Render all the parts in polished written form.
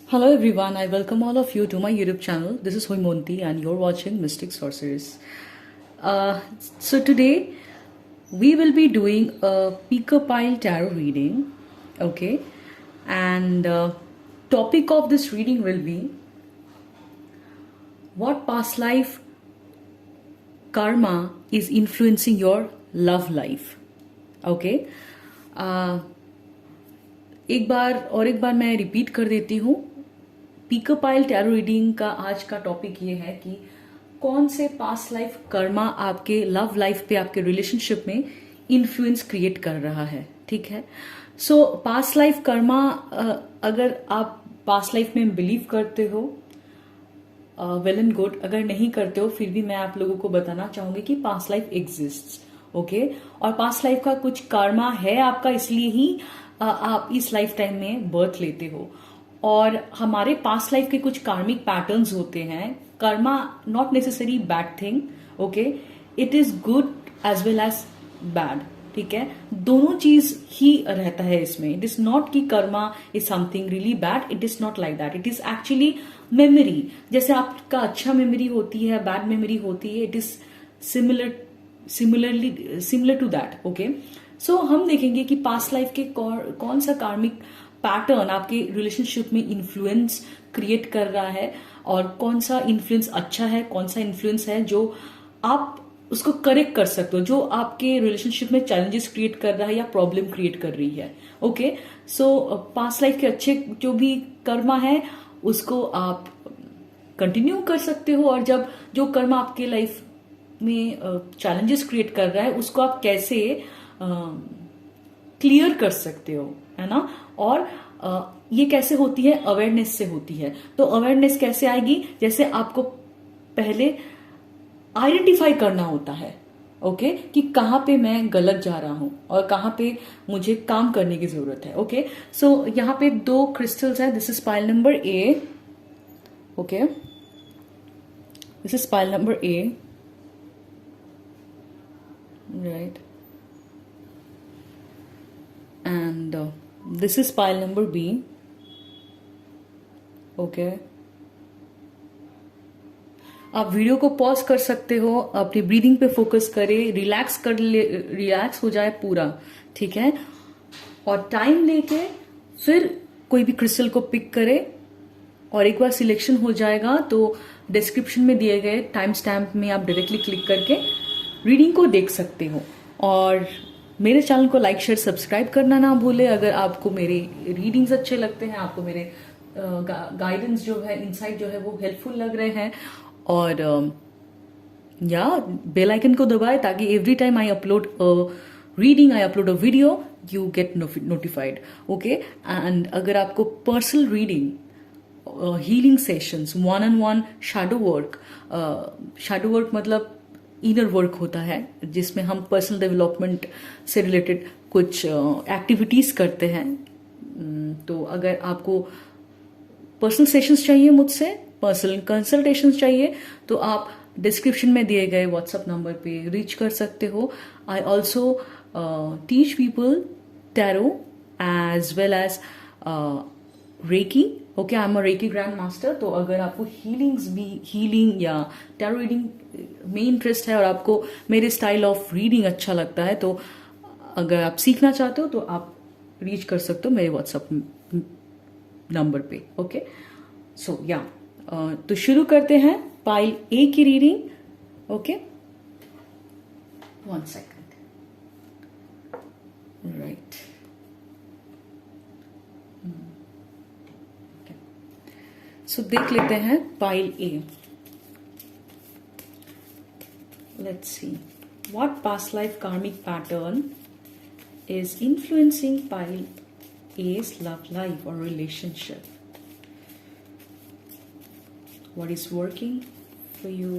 Hello everyone, I welcome all of you to my YouTube channel. This is Hoimonti and you're watching Mystic Sorceress. So today we will be doing a Picker Pile Tarot reading, okay? And topic of this reading will be what past life karma is influencing your love life, okay? एक बार मैं repeat कर देती हूँ। Pickup pile tarot reading का आज का topic ये है कि कौन से पास्ट लाइफ कर्मा आपके लव लाइफ पे, आपके रिलेशनशिप में इन्फ्लुएंस क्रिएट कर रहा है। ठीक है, सो पास्ट लाइफ कर्मा, अगर आप पास्ट लाइफ में बिलीव करते हो वेल एंड गुड, अगर नहीं करते हो फिर भी मैं आप लोगों को बताना चाहूंगी कि पास्ट लाइफ एग्जिस्ट्स, ओके? और पास्ट लाइफ का कुछ कर्मा है आपका, इसलिए ही आप इस लाइफ टाइम में बर्थ लेते हो। और हमारे पास्ट लाइफ के कुछ कार्मिक पैटर्न्स होते हैं। Karma not necessary bad thing, okay? It is good as well as bad, ठीक है? दोनों चीज ही रहता है इसमें। इट इज नॉट कि Karma is something really bad, it is not like that. It is actually memory. जैसे आपका अच्छा मेमोरी होती है, बैड मेमोरी होती है, it is similar to that, okay? So हम देखेंगे कि पास्ट लाइफ के कौन सा कार्मिक पैटर्न आपके रिलेशनशिप में इन्फ्लुएंस क्रिएट कर रहा है, और कौन सा इन्फ्लुएंस अच्छा है, कौन सा इन्फ्लुएंस है जो आप उसको करेक्ट कर सकते हो, जो आपके रिलेशनशिप में चैलेंजेस क्रिएट कर रहा है या प्रॉब्लम क्रिएट कर रही है, ओके? सो पास्ट लाइफ के अच्छे जो भी कर्मा है उसको आप कंटिन्यू कर सकते हो, और जब जो कर्मा आपके लाइफ में चैलेंजेस क्रिएट कर रहा है उसको आप कैसे क्लियर कर सकते हो, है ना? और ये कैसे होती है? अवेयरनेस से होती है। तो अवेयरनेस कैसे आएगी? जैसे आपको पहले आइडेंटिफाई करना होता है, ओके, कि कहाँ पे मैं गलत जा रहा हूं और कहाँ पे मुझे काम करने की जरूरत है, ओके? सो यहाँ पे दो क्रिस्टल्स है। This is pile number A, okay? This is pile number A, right? And this is pile number B, okay? आप वीडियो को पॉज कर सकते हो, अपनी ब्रीदिंग पे फोकस करें, रिलैक्स हो जाए पूरा, ठीक है? और टाइम लेके फिर कोई भी क्रिस्टल को पिक करे, और एक बार सिलेक्शन हो जाएगा तो डिस्क्रिप्शन में दिए गए टाइम स्टैम्प में आप डायरेक्टली क्लिक करके रीडिंग को देख सकते हो। और मेरे चैनल को लाइक, शेयर, सब्सक्राइब करना ना भूले। अगर आपको मेरे रीडिंग्स अच्छे लगते हैं, आपको मेरे गाइडेंस जो है, इनसाइट जो है वो हेल्पफुल लग रहे हैं, और या बेल आइकन को दबाए ताकि every time I upload reading, I upload a video, you get notified, okay? And अगर आपको personal reading, healing sessions, one on one shadow work मतलब इनर वर्क होता है जिसमें हम पर्सनल डेवलपमेंट से रिलेटेड कुछ एक्टिविटीज करते हैं। तो अगर आपको पर्सनल सेशंस चाहिए मुझसे, पर्सनल कंसल्टेशंस चाहिए, तो आप डिस्क्रिप्शन में दिए गए व्हाट्सएप नंबर पे रीच कर सकते हो। I also teach people tarot as well as reiki, okay? I am a reiki grand master. तो अगर आपको हीलिंग या टैरो रीडिंग में इंटरेस्ट है और आपको मेरे स्टाइल ऑफ रीडिंग अच्छा लगता है, तो अगर आप सीखना चाहते हो तो आप रीच कर सकते हो मेरे व्हाट्सएप नंबर पे, ओके? सो या तो शुरू करते हैं पाइल ए की reading, okay? 1 second, right? So देख लेते हैं pile A. Let's see what past life karmic pattern is influencing pile A's love life or relationship. What is working for you?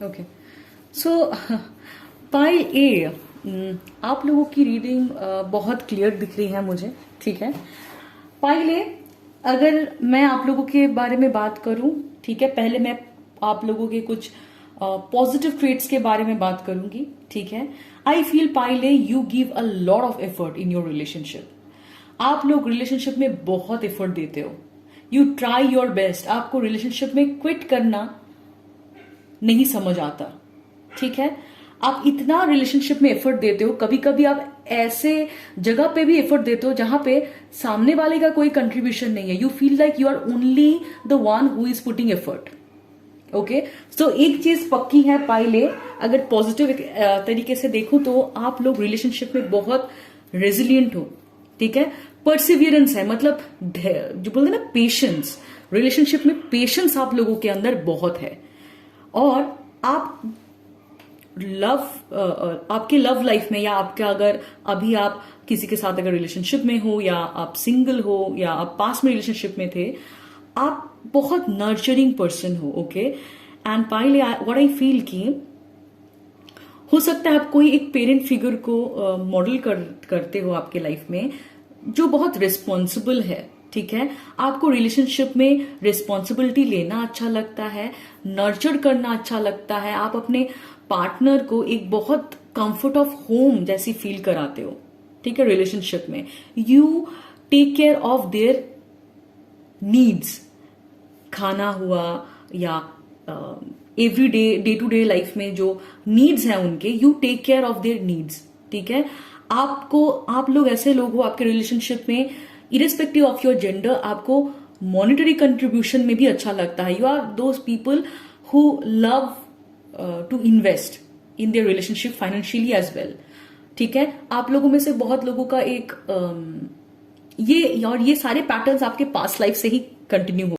Okay, so pile A, आप लोगों की reading बहुत clear दिख रही है मुझे, ठीक है। पाइल ए, अगर मैं आप लोगों के बारे में बात करूं, ठीक है, पहले मैं आप लोगों के कुछ पॉजिटिव ट्रेट्स के बारे में बात करूंगी, ठीक है। आई फील पाइल ए, you give a lot of effort in your relationship. आप लोग रिलेशनशिप में बहुत एफर्ट देते हो, यू ट्राई योर बेस्ट। आपको रिलेशनशिप में क्विट करना नहीं समझ आता, ठीक है। आप इतना रिलेशनशिप में एफर्ट देते हो, कभी कभी आप ऐसे जगह पे भी एफर्ट देते हो जहां पे सामने वाले का कोई कंट्रीब्यूशन नहीं है। You feel like you are only the one who is putting effort. Okay, so एक चीज पक्की है पाइले, अगर पॉजिटिव तरीके से देखूं तो आप लोग रिलेशनशिप में बहुत रेजिलियंट हो, ठीक है। परसिवियरेंस है, मतलब जो बोलते हैं ना पेशेंस, रिलेशनशिप में पेशेंस आप लोगों के अंदर बहुत है। और आप आपके लव लाइफ में, या आपका अगर अभी आप किसी के साथ अगर रिलेशनशिप में हो, या आप सिंगल हो, या आप पास में रिलेशनशिप में थे, आप बहुत नर्चरिंग पर्सन हो। ओके, एंड पाइले व्हाट आई फील कि हो सकता है आप कोई एक पेरेंट फिगर को मॉडल करते हो आपके लाइफ में, जो बहुत रिस्पॉन्सिबल है, ठीक है। आपको रिलेशनशिप में रिस्पॉन्सिबिलिटी लेना अच्छा लगता है, नर्चर करना अच्छा लगता है। आप अपने पार्टनर को एक बहुत कंफर्ट ऑफ होम जैसी फील कराते हो, ठीक है। रिलेशनशिप में you take care of their needs, खाना हुआ या every day to day life में जो नीड्स हैं उनके, you take care of their needs, ठीक है। आप लोग ऐसे लोग हो आपके रिलेशनशिप में, इरेस्पेक्टिव ऑफ योर जेंडर, आपको मॉनिटरी कंट्रीब्यूशन में भी अच्छा लगता है। You are those people who love to invest in their relationship financially as well, ठीक है। आप लोगों में से बहुत लोगों का एक ये सारे पैटर्न्स आपके पास्ट लाइफ से ही कंटिन्यू हो।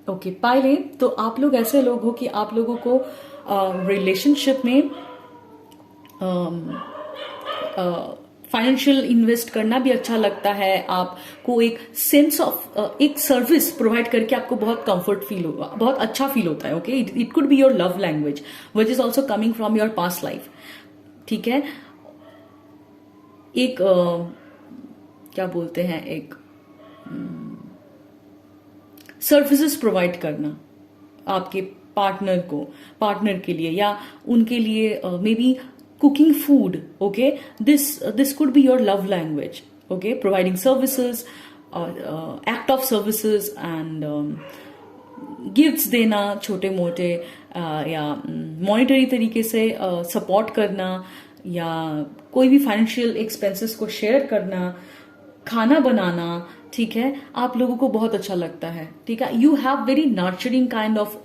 ओके, पाइले, तो आप लोग ऐसे लोग हो कि आप लोगों को रिलेशनशिप में फाइनेंशियल इन्वेस्ट करना भी अच्छा लगता है। आपको एक सेंस ऑफ एक सर्विस प्रोवाइड करके आपको बहुत कंफर्ट फील होगा, बहुत अच्छा फील होता है। Okay, it could be your love language which is also coming from your past life, ठीक है। एक क्या बोलते हैं, एक सर्विसेज प्रोवाइड करना आपके पार्टनर के लिए, या उनके लिए may be cooking food. Okay, this could be your love language. Okay, providing services, act of services, and gifts देना छोटे मोटे, या मॉनिटरी तरीके से सपोर्ट करना, या कोई भी फाइनेंशियल एक्सपेंसेस को शेयर करना, खाना बनाना, ठीक है। आप लोगों को बहुत अच्छा लगता है, ठीक है। You have very nurturing kind of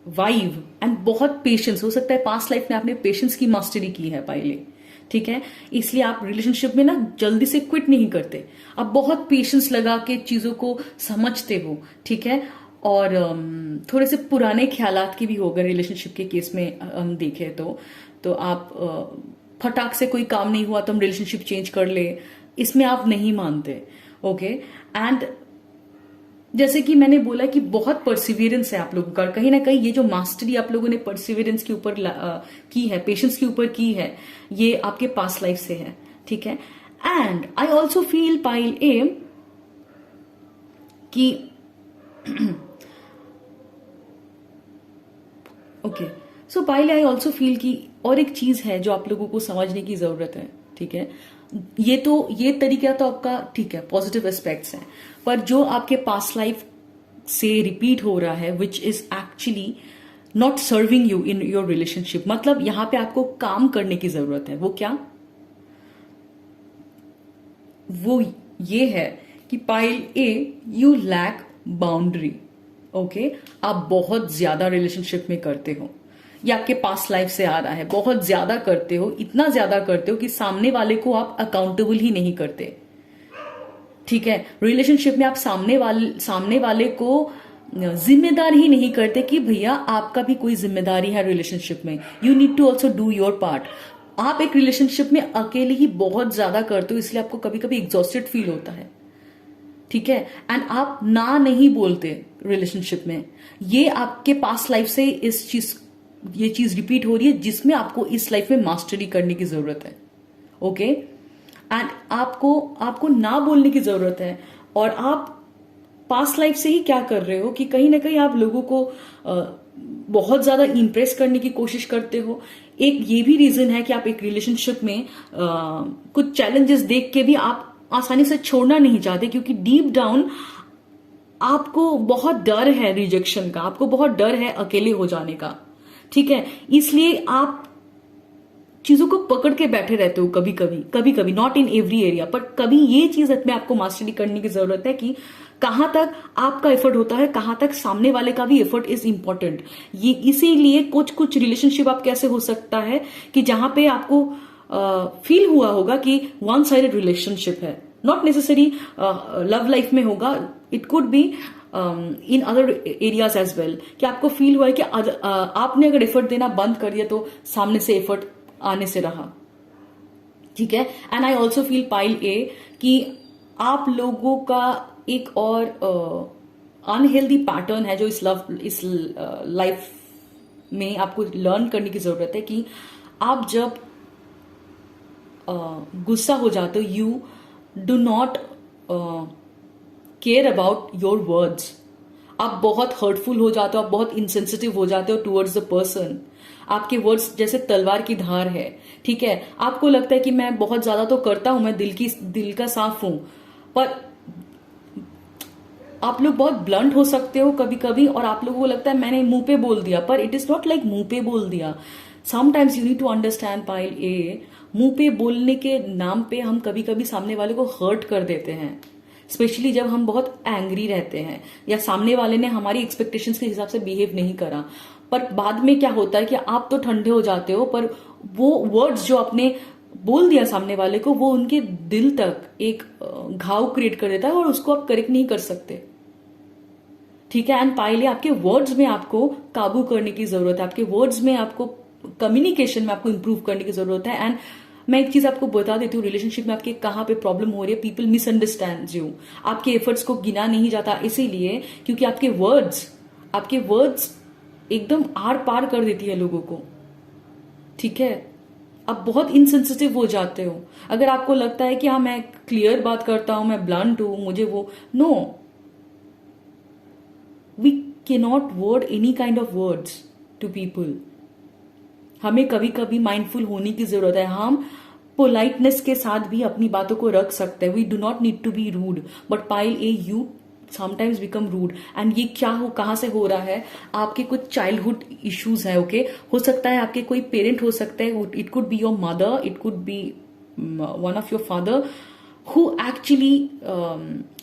wife and बहुत पेशेंस। हो सकता है पास्ट लाइफ में आपने पेशेंस की मास्टरी की है पाइले, ठीक है। इसलिए आप रिलेशनशिप में ना जल्दी से क्विट नहीं करते, आप बहुत पेशेंस लगा के चीजों को समझते हो, ठीक है। और थोड़े से पुराने ख्यालात की भी हो, अगर रिलेशनशिप के केस में हम देखें तो आप फटाक से कोई काम नहीं हुआ तो हम रिलेशनशिप चेंज कर ले, इसमें आप नहीं मानते। ओके, एंड जैसे कि मैंने बोला कि बहुत परसिवियरेंस है आप लोगों का, कहीं ना कहीं ये जो मास्टरी आप लोगों ने परसिवियरेंस के ऊपर की है, पेशेंस के ऊपर की है, ये आपके पास्ट लाइफ से है, ठीक है। And I also feel pile A कि okay, so pile I also feel कि और एक चीज है जो आप लोगों को समझने की जरूरत है, ठीक है। ये तरीका तो आपका ठीक है, पॉजिटिव एस्पेक्ट्स हैं, पर जो आपके पास्ट लाइफ से रिपीट हो रहा है which is actually not serving you in your relationship. मतलब यहां पे आपको काम करने की जरूरत है। वो क्या? वो ये है कि पाइल ए, यू लैक बाउंड्री। ओके, आप बहुत ज्यादा रिलेशनशिप में करते हो, ये आपके पास्ट लाइफ से आ रहा है, बहुत ज्यादा करते हो, इतना ज्यादा करते हो कि सामने वाले को आप अकाउंटेबल ही नहीं करते। ठीक है, रिलेशनशिप में आप सामने वाले को जिम्मेदार ही नहीं करते कि भैया आपका भी कोई जिम्मेदारी है रिलेशनशिप में। You need to also do your part. आप एक रिलेशनशिप में अकेले ही बहुत ज्यादा करते हो, इसलिए आपको कभी कभी एग्जॉस्टेड फील होता है। ठीक है, एंड आप ना नहीं बोलते रिलेशनशिप में। ये आपके पास्ट लाइफ से ये चीज रिपीट हो रही है, जिसमें आपको इस लाइफ में मास्टरी करने की जरूरत है। ओके, एंड आपको ना बोलने की जरूरत है। और आप पास्ट लाइफ से ही क्या कर रहे हो कि कहीं ना कहीं आप लोगों को बहुत ज्यादा इंप्रेस करने की कोशिश करते हो। एक ये भी रीजन है कि आप एक रिलेशनशिप में कुछ चैलेंजेस देख के भी आप आसानी से छोड़ना नहीं चाहते, क्योंकि डीप डाउन आपको बहुत डर है रिजेक्शन का, आपको बहुत डर है अकेले हो जाने का। ठीक है, इसलिए आप चीजों को पकड़ के बैठे रहते हो। कभी कभी नॉट इन एवरी एरिया, पर कभी ये चीज में आपको मास्टरी करने की जरूरत है कि कहां तक आपका एफर्ट होता है, कहां तक सामने वाले का भी एफर्ट इज इंपॉर्टेंट। ये इसीलिए कुछ रिलेशनशिप आप कैसे हो सकता है कि जहां पे आपको फील हुआ होगा कि वन साइडेड रिलेशनशिप है, नॉट नेसेसरी लव लाइफ में होगा, it could be in other areas as well, कि आपको फील हुआ है कि आपने अगर एफर्ट देना बंद कर दिया तो सामने से एफर्ट आने से रहा। ठीक है, and I also feel pile A कि आप लोगों का एक और अनहेल्दी पैटर्न है जो इस लाइफ में आपको लर्न करने की जरूरत है कि आप जब गुस्सा हो जाते हो, you do not care about your words. आप बहुत हर्टफुल हो जाते हो, आप बहुत इंसेंसिटिव हो जाते हो टुवर्ड्स द पर्सन। आपके वर्ड्स जैसे तलवार की धार है। ठीक है, आपको लगता है कि मैं बहुत ज्यादा तो करता हूं, मैं दिल का साफ हूं, पर आप लोग बहुत ब्लंट हो सकते हो कभी कभी, और आप लोगों को लगता है मैंने मुंह पे बोल दिया, पर इट इज नॉट लाइक मुंह पे बोल दिया। Sometimes you need to understand pile A, मुंह पे बोलने के नाम पे हम कभी कभी सामने वाले को हर्ट कर देते हैं, स्पेशली जब हम बहुत एंग्री रहते हैं या सामने वाले ने हमारी एक्सपेक्टेशंस के हिसाब से बिहेव नहीं करा। पर बाद में क्या होता है कि आप तो ठंडे हो जाते हो, पर वो वर्ड्स जो आपने बोल दिया सामने वाले को, वो उनके दिल तक एक घाव क्रिएट कर देता है और उसको आप करेक्ट नहीं कर सकते। ठीक है, एंड पाइले आपके वर्ड्स में आपको काबू करने की जरूरत है, आपके वर्ड्स में आपको कम्युनिकेशन में आपको इंप्रूव करने की जरूरत है। एंड मैं एक चीज आपको बता देती हूँ, रिलेशनशिप में आपके कहां पे प्रॉब्लम हो रही है। पीपल मिसअंडरस्टैंड यू, आपके एफर्ट्स को गिना नहीं जाता, इसीलिए क्योंकि आपके वर्ड्स एकदम आर पार कर देती है लोगों को। ठीक है, आप बहुत इनसेंसिटिव हो जाते हो। अगर आपको लगता है कि हाँ मैं क्लियर बात करता हूं, मैं ब्लंट हूं, मुझे वो, no, we cannot word any kind of words to people. हमें कभी कभी माइंडफुल होने की जरूरत है। हम पोलाइटनेस के साथ भी अपनी बातों को रख सकते हैं। We do not need to be rude, but पाइल ए, you sometimes become rude. And ये क्या कहां से हो रहा है? आपके कुछ चाइल्डहुड इश्यूज है। ओके, हो सकता है आपके कोई पेरेंट हो सकते हैं, it could be your mother, it could B one of your father who actually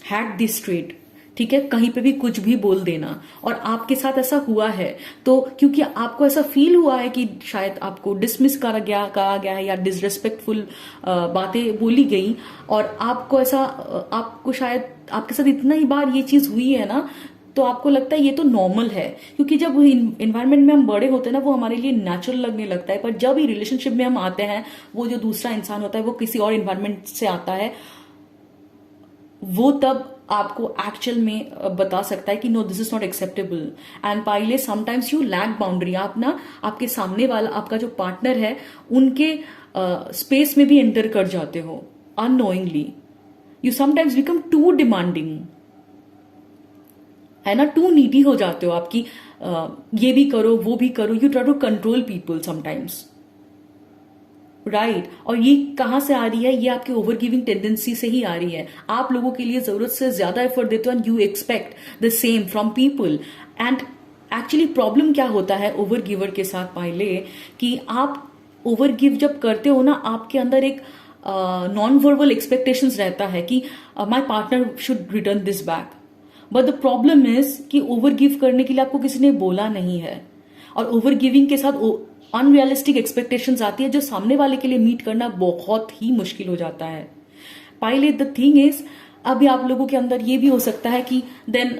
had this trait. ठीक है, कहीं पे भी कुछ भी बोल देना, और आपके साथ ऐसा हुआ है तो क्योंकि आपको ऐसा फील हुआ है कि शायद आपको डिसमिस करा गया है या डिसरेस्पेक्टफुल बातें बोली गई, और आपको शायद आपके साथ इतना ही बार ये चीज हुई है ना, तो आपको लगता है ये तो नॉर्मल है। क्योंकि जब इन्वायरमेंट में हम बड़े होते हैं ना, वो हमारे लिए नेचुरल लगने लगता है। पर जब ही रिलेशनशिप में हम आते हैं, वो जो दूसरा इंसान होता है वो किसी और इन्वायरमेंट से आता है, वो तब आपको एक्चुअल में बता सकता है कि no, this is not acceptable. And पाइले समटाइम्स यू लैक बाउंड्री। आप ना आपके सामने वाला, आपका जो पार्टनर है, उनके स्पेस में भी एंटर कर जाते हो unknowingly. You sometimes become too demanding, है ना, टू नीडी हो जाते हो। आपकी ये भी करो, वो भी करो, you try to control people sometimes, right और ये कहां से आ रही है? ये आपके ओवर गिविंग टेंडेंसी से ही आ रही है। आप लोगों के लिए जरूरत से ज्यादा एफर्ट देते हो and you expect the same from people. And actually problem क्या होता है ओवर गिवर के साथ पाइले, कि आप ओवर गिव जब करते हो ना, आपके अंदर एक नॉन वर्बल एक्सपेक्टेशंस रहता है कि my partner should return this back. But the problem is कि ओवर गिव करने के लिए आपको किसी ने बोला नहीं है, और ओवर गिविंग के साथ अनरियलिस्टिक एक्सपेक्टेशंस आती है जो सामने वाले के लिए मीट करना बहुत ही मुश्किल हो जाता है। पाइले द थिंग इज, अभी आप लोगों के अंदर ये भी हो सकता है कि देन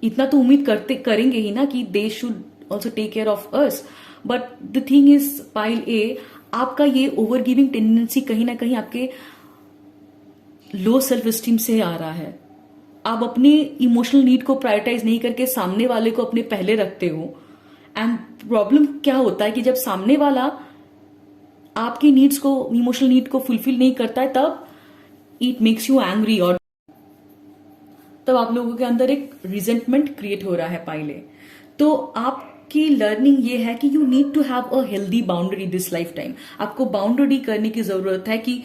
इतना तो उम्मीद करेंगे ही ना कि they should also take care of us. But the thing is pile A, आपका ये ओवर गिविंग टेंडेंसी कहीं ना कहीं आपके लो सेल्फ एस्टीम से आ रहा है। आप अपनी इमोशनल नीड को प्रायोरिटाइज नहीं करके सामने वाले को अपने पहले रखते हो। एंड प्रॉब्लम क्या होता है कि जब सामने वाला आपकी नीड्स को, इमोशनल नीड को फुलफिल नहीं करता है, तब इट मेक्स यू एंग्री, और तब आप लोगों के अंदर एक रिजेंटमेंट क्रिएट हो रहा है पाइले। तो आपकी लर्निंग ये है कि you need to have a healthy boundary this lifetime. आपको बाउंड्री करने की जरूरत है कि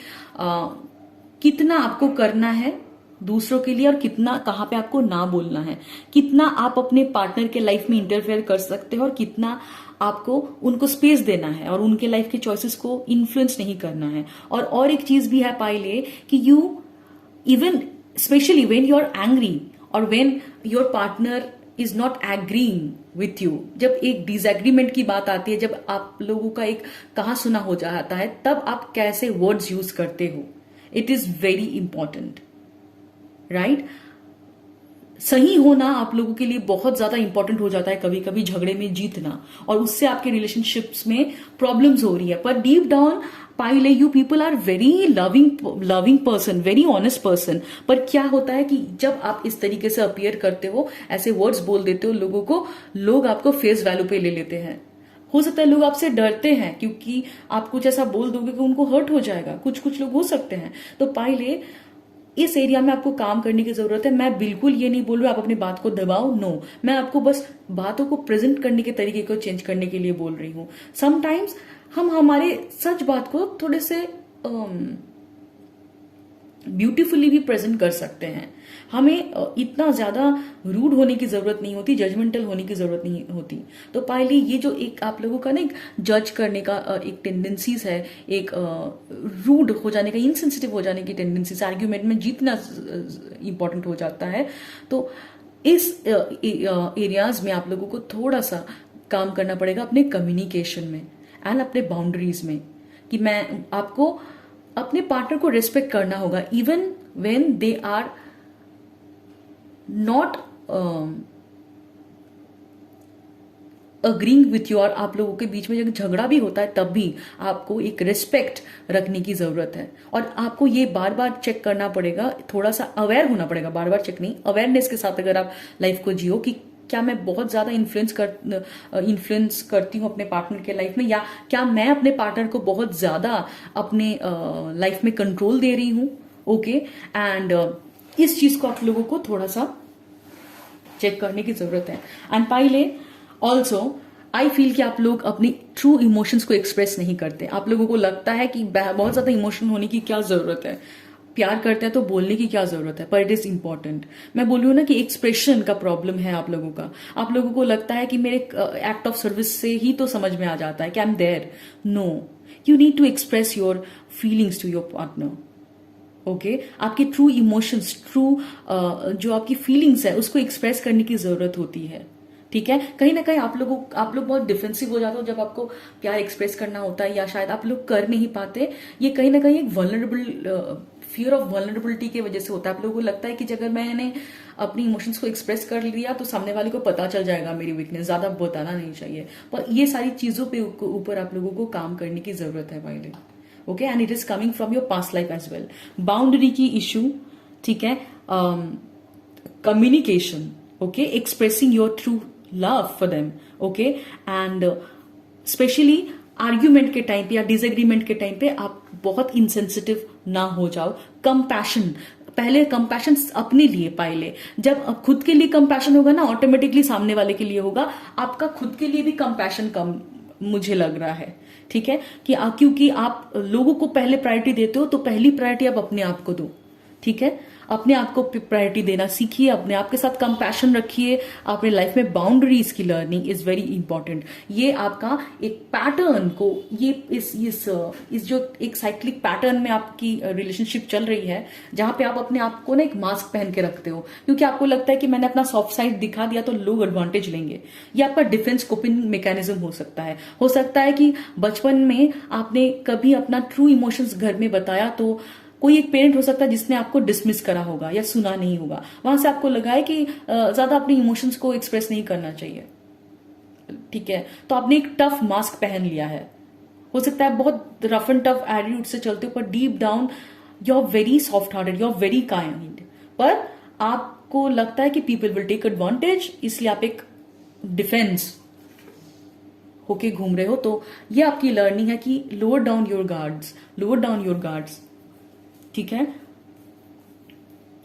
कितना आपको करना है दूसरों के लिए और कितना, कहाँ पे आपको ना बोलना है, कितना आप अपने पार्टनर के लाइफ में इंटरफेयर कर सकते हो और कितना आपको उनको स्पेस देना है और उनके लाइफ के चॉइसेस को इन्फ्लुएंस नहीं करना है। और एक चीज भी है पाइले कि you even specially when you are angry और when your partner is not agreeing with you, जब एक डिसएग्रीमेंट की बात आती है, जब आप लोगों का एक कहा सुना हो जाता है, तब आप कैसे वर्ड्स यूज करते हो, it is very important, right. सही होना आप लोगों के लिए बहुत ज्यादा इंपॉर्टेंट हो जाता है कभी कभी झगड़े में जीतना, और उससे आपके रिलेशनशिप्स में प्रॉब्लम्स हो रही है। पर डीप डाउन पाइले you people are very loving person, very honest person. पर क्या होता है कि जब आप इस तरीके से अपीयर करते हो, ऐसे वर्ड्स बोल देते हो लोगों को, लोग आपको फेस वैल्यू पे ले लेते हैं। हो सकता है लोग आपसे डरते हैं क्योंकि आप कुछ ऐसा बोल दोगे कि उनको हर्ट हो जाएगा, कुछ लोग हो सकते हैं। तो पाइले इस एरिया में आपको काम करने की जरूरत है। मैं बिल्कुल ये नहीं बोल रही आप अपनी बात को दबाओ, नो, मैं आपको बस बातों को प्रेजेंट करने के तरीके को चेंज करने के लिए बोल रही हूं। समटाइम्स हम हमारे सच बात को थोड़े से ब्यूटीफुली भी प्रेजेंट कर सकते हैं। हमें इतना ज्यादा रूड होने की जरूरत नहीं होती, जजमेंटल होने की जरूरत नहीं होती। तो पहले ये जो एक आप लोगों का ना एक जज करने का एक टेंडेंसीज है, एक रूड हो जाने का, इनसेंसिटिव हो जाने की टेंडेंसीज, आर्ग्यूमेंट में जीतना इंपॉर्टेंट हो जाता है। तो इस एरियाज में आप लोगों को थोड़ा सा काम करना पड़ेगा अपने कम्युनिकेशन में एंड अपने बाउंड्रीज में, कि मैं आपको अपने पार्टनर को रिस्पेक्ट करना होगा even when they are not agreeing with you. और आप लोगों के बीच में जब झगड़ा भी होता है तब भी आपको एक रिस्पेक्ट रखने की जरूरत है। और आपको ये बार बार चेक करना पड़ेगा, थोड़ा सा अवेयर होना पड़ेगा, बार बार चेक नहीं, अवेयरनेस के साथ अगर आप लाइफ को जियो कि क्या मैं बहुत ज्यादा इन्फ्लुएंस करती हूँ अपने पार्टनर के लाइफ में, या क्या मैं अपने पार्टनर को बहुत ज्यादा अपने लाइफ में कंट्रोल दे रही हूँ। ओके, एंड इस चीज को आप लोगों को थोड़ा सा चेक करने की जरूरत है। एंड पाइले ऑल्सो आई फील कि आप लोग अपनी ट्रू इमोशंस को एक्सप्रेस नहीं करते। आप लोगों को लगता है कि बहुत ज्यादा इमोशनल होने की क्या जरूरत है, प्यार करते हैं तो बोलने की क्या जरूरत है, पर इट इज इंपॉर्टेंट। मैं बोल रही हूँ ना कि एक्सप्रेशन का प्रॉब्लम है आप लोगों का। आप लोगों को लगता है कि मेरे एक्ट ऑफ सर्विस से ही तो समझ में आ जाता है कि I am there. No, you need to express your feelings to your partner. Okay, आपके ट्रू इमोशंस, ट्रू जो आपकी फीलिंग्स है उसको एक्सप्रेस करने की जरूरत होती है। ठीक है, कहीं ना कहीं आप लोग बहुत डिफेंसिव हो जाते हो जब आपको प्यार एक्सप्रेस करना होता है, या शायद आप लोग कर नहीं पाते। ये कहीं ना कहीं एक वल्नरेबल फियर ऑफ वल्नरेबिलिटी की वजह से होता है। आप लोगों को लगता है कि अगर मैंने अपनी इमोशंस को एक्सप्रेस कर लिया तो सामने वाले को पता चल जाएगा मेरी वीकनेस, ज्यादा बताना नहीं चाहिए। पर ये सारी चीजों पे ऊपर आप लोगों को काम करने की जरूरत है भाई। Okay, and it is coming from your past life as well. Boundary की इशू, ठीक है, communication, okay, expressing your true love for them, okay, and specially argument के टाइम पे या डिसएग्रीमेंट के टाइम पे आप बहुत इनसेंसिटिव ना हो जाओ। कंपैशन, पहले कंपैशन अपने लिए पाइले, जब खुद के लिए कंपैशन होगा ना ऑटोमेटिकली सामने वाले के लिए होगा। आपका खुद के लिए भी कंपैशन कम मुझे लग रहा है, ठीक है, कि क्योंकि आप लोगों को पहले प्रायोरिटी देते हो, तो पहली प्रायोरिटी आप अपने आप को दो। ठीक है, अपने आप को प्रायोरिटी देना सीखिए, अपने आप के साथ कंपैशन रखिए। अपने लाइफ में बाउंड्रीज की लर्निंग इज वेरी इंपॉर्टेंट। ये आपका एक पैटर्न को, ये इस जो एक साइक्लिक पैटर्न में आपकी रिलेशनशिप चल रही है, जहां पे आप अपने आप को ना एक मास्क पहन के रखते हो, क्योंकि आपको लगता है कि मैंने अपना सॉफ्ट साइड दिखा दिया तो लोग एडवांटेज लेंगे। ये आपका डिफेंस कोपिंग मैकेनिज्म हो सकता है। हो सकता है कि बचपन में आपने कभी अपना ट्रू इमोशंस घर में बताया, तो कोई एक पेरेंट हो सकता है जिसने आपको डिसमिस करा होगा या सुना नहीं होगा, वहां से आपको लगा है कि ज्यादा अपने इमोशंस को एक्सप्रेस नहीं करना चाहिए। ठीक है, तो आपने एक टफ मास्क पहन लिया है। हो सकता है बहुत रफ एंड टफ एटीट्यूड से चलते हो, पर deep down you are very soft hearted, you are very kind, पर आपको लगता है कि पीपल विल टेक एडवांटेज, इसलिए आप एक डिफेंस होके घूम रहे हो। तो ये आपकी लर्निंग है कि lower down your guards, lower down your guards. ठीक है,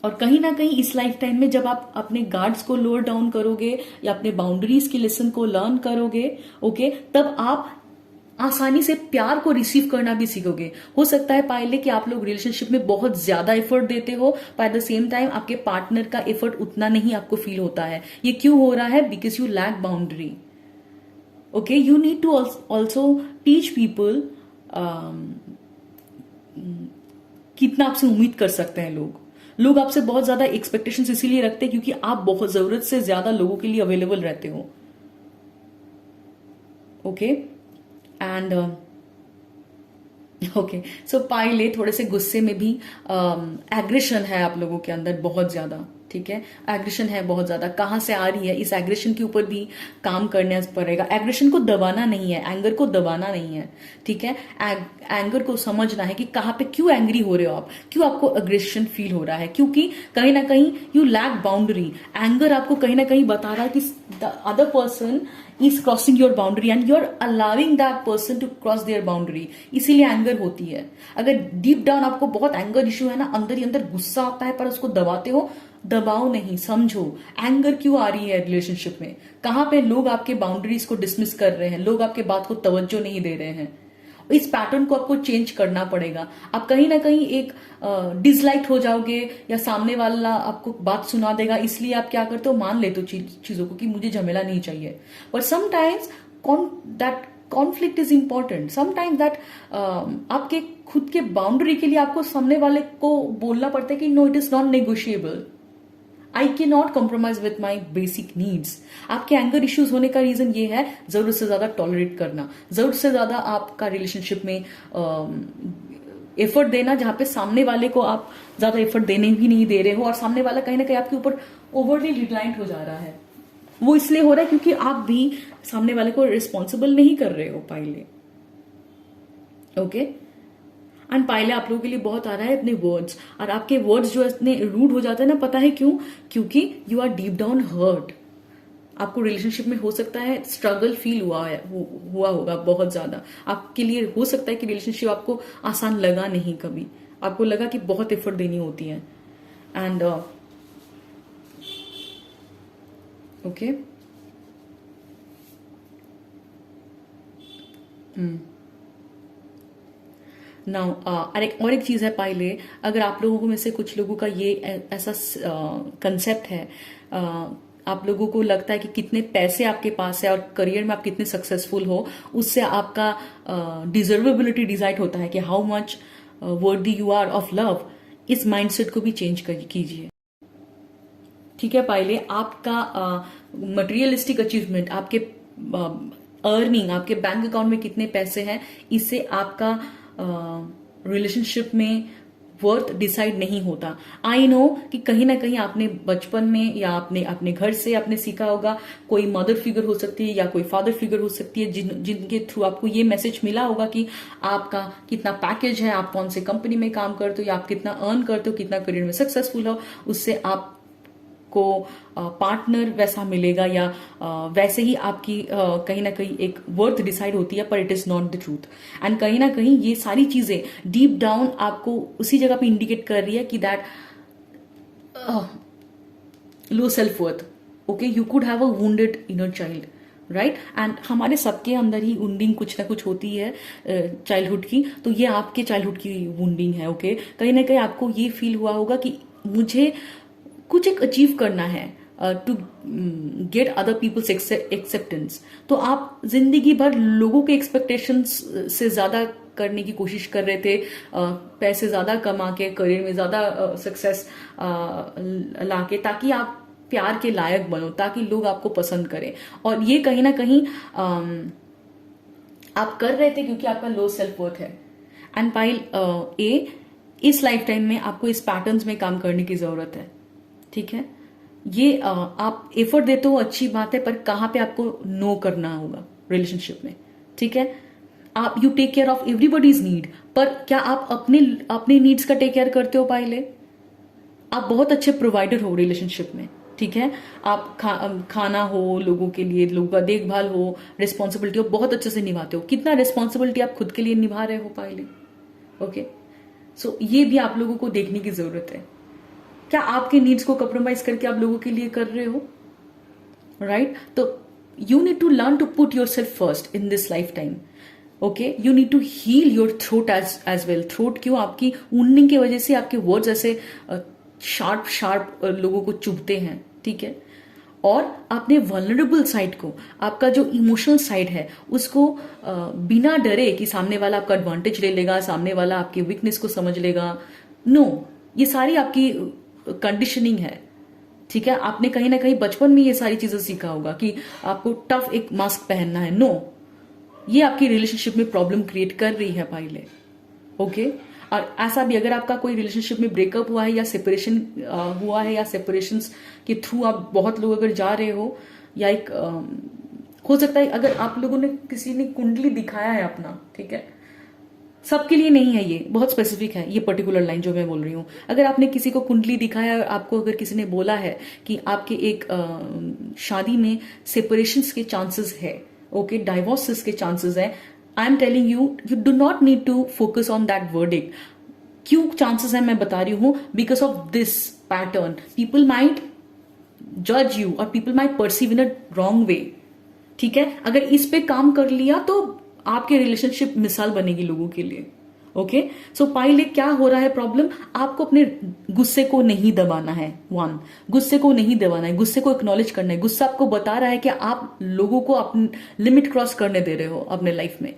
और कहीं ना कहीं इस लाइफ टाइम में जब आप अपने गार्ड्स को लोअर डाउन करोगे या अपने बाउंड्रीज की लेसन को लर्न करोगे, ओके, तब आप आसानी से प्यार को रिसीव करना भी सीखोगे। हो सकता है पहले कि आप लोग रिलेशनशिप में बहुत ज्यादा एफर्ट देते हो, पर एट द सेम टाइम आपके पार्टनर का एफर्ट उतना नहीं आपको फील होता है। ये क्यों हो रहा है? Because you lack boundary. Okay, you need to also teach people कितना आपसे उम्मीद कर सकते हैं। लोग आपसे बहुत ज्यादा एक्सपेक्टेशंस इसीलिए रखते हैं क्योंकि आप बहुत जरूरत से ज्यादा लोगों के लिए अवेलेबल रहते हो। ओके, एंड ओके, सो पहले थोड़े से गुस्से में भी एग्रेशन है आप लोगों के अंदर बहुत ज्यादा। ठीक है, एग्रेशन है बहुत ज्यादा। कहां से आ रही है, इस एग्रेशन के ऊपर भी काम करना पड़ेगा। एग्रेशन को दबाना नहीं है, एंगर को दबाना नहीं है। ठीक है, एंगर को समझना है कि कहां पे क्यों एंग्री हो रहे हो आप, क्यों आपको एग्रेशन फील हो रहा है, क्योंकि कहीं ना कहीं यू लैक बाउंड्री। एंगर आपको कहीं ना कहीं बता रहा है कि the other person is crossing your boundary and you are allowing that person to cross their boundary, इसीलिए एंगर होती है। अगर डीप डाउन आपको बहुत एंगर इश्यू है ना, अंदर ही अंदर गुस्सा आता है, पर उसको दबाते हो, दबाओ नहीं, समझो एंगर क्यों आ रही है रिलेशनशिप में, कहां पे लोग आपके बाउंड्रीज को डिसमिस कर रहे हैं, लोग आपके बात को तवज्जो नहीं दे रहे हैं। इस पैटर्न को आपको चेंज करना पड़ेगा। आप कहीं ना कहीं एक डिसलाइक हो जाओगे या सामने वाला आपको बात सुना देगा, इसलिए आप क्या करते हो, मान लेते हो चीजों को कि मुझे झमेला नहीं चाहिए। पर sometimes that conflict is important. Sometimes that आपके खुद के बाउंड्री के लिए आपको सामने वाले को बोलना पड़ता है कि no, it is not negotiable, I can not compromise with my basic needs. आपके एंगर इश्यूज होने का रीजन ये है जरूरत से ज्यादा टॉलरेट करना, जरूरत से ज्यादा आपका रिलेशनशिप में एफर्ट देना, जहां पे सामने वाले को आप ज्यादा एफर्ट देने भी नहीं दे रहे हो और सामने वाला कहीं ना कहीं आपके ऊपर ओवरली रिलायंट हो जा रहा है। वो इसलिए हो रहा है क्योंकि आप भी सामने वाले को रिस्पॉन्सिबल नहीं कर रहे हो पहले। ओके, एंड पहले आप लोगों के लिए बहुत आ रहा है अपने वर्ड्स, और आपके वर्ड्स जो इतने रूड हो जाते हैं ना, पता है क्यों? क्योंकि you are deep down hurt. आपको रिलेशनशिप में हो सकता है स्ट्रगल फील हुआ होगा बहुत ज्यादा। आपके लिए हो सकता है कि रिलेशनशिप आपको आसान लगा नहीं, कभी आपको लगा कि बहुत एफर्ट देनी होती है। एंड ओके, नाउ और एक चीज है पहले, अगर आप लोगों में से कुछ लोगों का ये ऐसा कंसेप्ट है, आप लोगों को लगता है कि कितने पैसे आपके पास है और करियर में आप कितने सक्सेसफुल हो, उससे आपका डिजर्वेबिलिटी डिसाइड होता है कि हाउ मच वर्दी यू आर ऑफ लव। इस माइंडसेट को भी चेंज कीजिए। ठीक है, पहले आपका मटेरियलिस्टिक अचीवमेंट, आपके अर्निंग, आपके बैंक अकाउंट में कितने पैसे हैं, इससे आपका रिलेशनशिप में वर्थ डिसाइड नहीं होता। आई नो कि कहीं ना कहीं आपने बचपन में या आपने अपने घर से आपने सीखा होगा, कोई मदर फिगर हो सकती है या कोई फादर फिगर हो सकती है जिनके थ्रू आपको ये मैसेज मिला होगा कि आपका कितना पैकेज है, आप कौन से कंपनी में काम करते हो या आप कितना अर्न करते हो, कितना करियर में सक्सेसफुल हो, उससे आपको पार्टनर वैसा मिलेगा या वैसे ही आपकी कहीं ना कहीं एक वर्थ डिसाइड होती है, पर it is not the truth. And कहीं ना कहीं ये सारी चीजें डीप डाउन आपको उसी जगह पे इंडिकेट कर रही है कि that low self worth. Okay, you could have a wounded inner child. Right and हमारे सबके अंदर ही वुंडिंग कुछ ना कुछ होती है चाइल्डहुड की, तो ये आपके चाइल्डहुड की वुंडिंग है। ओके, कहीं ना कहीं आपको ये फील हुआ होगा कि मुझे कुछ एक अचीव करना है to get other people's acceptance, तो आप जिंदगी भर लोगों के एक्सपेक्टेशंस से ज्यादा करने की कोशिश कर रहे थे, पैसे ज्यादा कमा के, करियर में ज्यादा सक्सेस लाके, ताकि आप प्यार के लायक बनो, ताकि लोग आपको पसंद करें। और ये कहीं ना कहीं आप कर रहे थे क्योंकि आपका लो सेल्फ वर्थ है। एंड पाइल ए, इस लाइफ टाइम में आपको इस पैटर्न्स में काम करने की जरूरत है। ठीक है, ये आप एफर्ट देते हो, अच्छी बात है, पर कहां पे आपको नो करना होगा रिलेशनशिप में। ठीक है, आप you take care of everybody's need, पर क्या आप अपने अपने नीड्स का टेक केयर करते हो? पाइले, आप बहुत अच्छे प्रोवाइडर हो रिलेशनशिप में। ठीक है, आप खाना हो लोगों के लिए, लोगों का देखभाल हो, रिस्पॉन्सिबिलिटी हो, बहुत अच्छे से निभाते हो। कितना रिस्पॉन्सिबिलिटी आप खुद के लिए निभा रहे हो पाइले? ओके, सो ये भी आप लोगों को देखने की जरूरत है। क्या आपके नीड्स को कॉम्प्रोमाइज करके आप लोगों के लिए कर रहे हो? राइट, तो you need to learn to put yourself first in this lifetime. Okay, you need to heal your throat as well. Throat क्यों? आपकी वुंडिंग की वजह से आपके वर्ड्स ऐसे शार्प शार्प लोगों को चुभते हैं। ठीक है, और अपने वल्नरेबल साइड को, आपका जो इमोशनल साइड है, उसको बिना डरे कि सामने वाला आपका एडवांटेज ले लेगा, सामने वाला आपकी वीकनेस को समझ लेगा, नो, ये सारी आपकी कंडीशनिंग है। ठीक है, आपने कहीं ना कहीं बचपन में ये सारी चीजें सीखा होगा कि आपको टफ एक मास्क पहनना है। नो, ये आपकी रिलेशनशिप में प्रॉब्लम क्रिएट कर रही है पाइले। ओके, और ऐसा भी अगर आपका कोई रिलेशनशिप में ब्रेकअप हुआ है या सेपरेशन हुआ है, या सेपरेशन के थ्रू आप बहुत लोग अगर जा रहे हो, या एक हो सकता है अगर आप लोगों ने किसी ने कुंडली दिखाया है अपना, ठीक है, सबके लिए नहीं है, ये बहुत स्पेसिफिक है, ये पर्टिकुलर लाइन जो मैं बोल रही हूं। अगर आपने किसी को कुंडली दिखाया और आपको अगर किसी ने बोला है कि आपके एक शादी में सेपरेशंस के चांसेस है, ओके, डाइवोर्सेस के चांसेस है, I am telling you, you do not need to focus on that verdict. क्यों चांसेस है मैं बता रही हूं? Because of this pattern people might जज यू और people might perceive in a wrong way. ठीक है, अगर इस पे काम कर लिया तो आपके रिलेशनशिप मिसाल बनेगी लोगों के लिए। ओके, सो पाइले क्या हो रहा है प्रॉब्लम? आपको अपने गुस्से को नहीं दबाना है। वन, गुस्से को नहीं दबाना है, गुस्से को एक्नॉलेज करना है। गुस्सा आपको बता रहा है कि आप लोगों को अपनी लिमिट क्रॉस करने दे रहे हो अपने लाइफ में,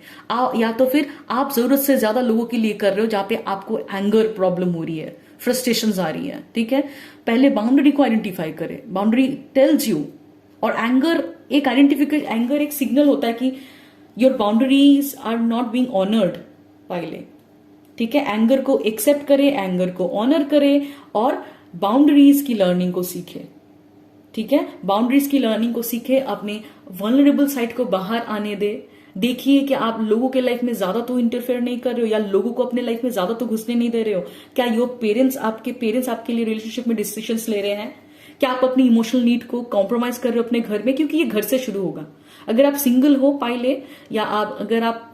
या तो फिर आप जरूरत से ज्यादा लोगों के लिए कर रहे हो, जहां पे आपको एंगर प्रॉब्लम हो रही है, फ्रस्ट्रेशन आ रही है। ठीक है, पहले बाउंड्री को आइडेंटिफाई करें। बाउंड्री टेल्स यू, और एंगर एक आइडेंटिफिकेशन, एंगर एक सिग्नल होता है कि your boundaries are not being honoured पाइले। ठीक है, एंगर को एक्सेप्ट करे, एंगर को ऑनर करे, और बाउंड्रीज की लर्निंग को सीखे। ठीक है, बाउंड्रीज की लर्निंग को सीखे, अपने वल्नरेबल साइड को बाहर आने दे। देखिए कि आप लोगों के लाइफ में ज्यादा तो इंटरफेयर नहीं कर रहे हो, या लोगों को अपने लाइफ में ज्यादा तो घुसने नहीं दे रहे हो। क्या योर पेरेंट्स, आपके पेरेंट्स आपके लिए रिलेशनशिप में डिसीजंस ले रहे हैं? क्या आप अपनी इमोशनल नीड को कॉम्प्रोमाइज कर रहे हो अपने घर में? क्योंकि ये घर से शुरू होगा। अगर आप सिंगल हो पाइले, या अगर आप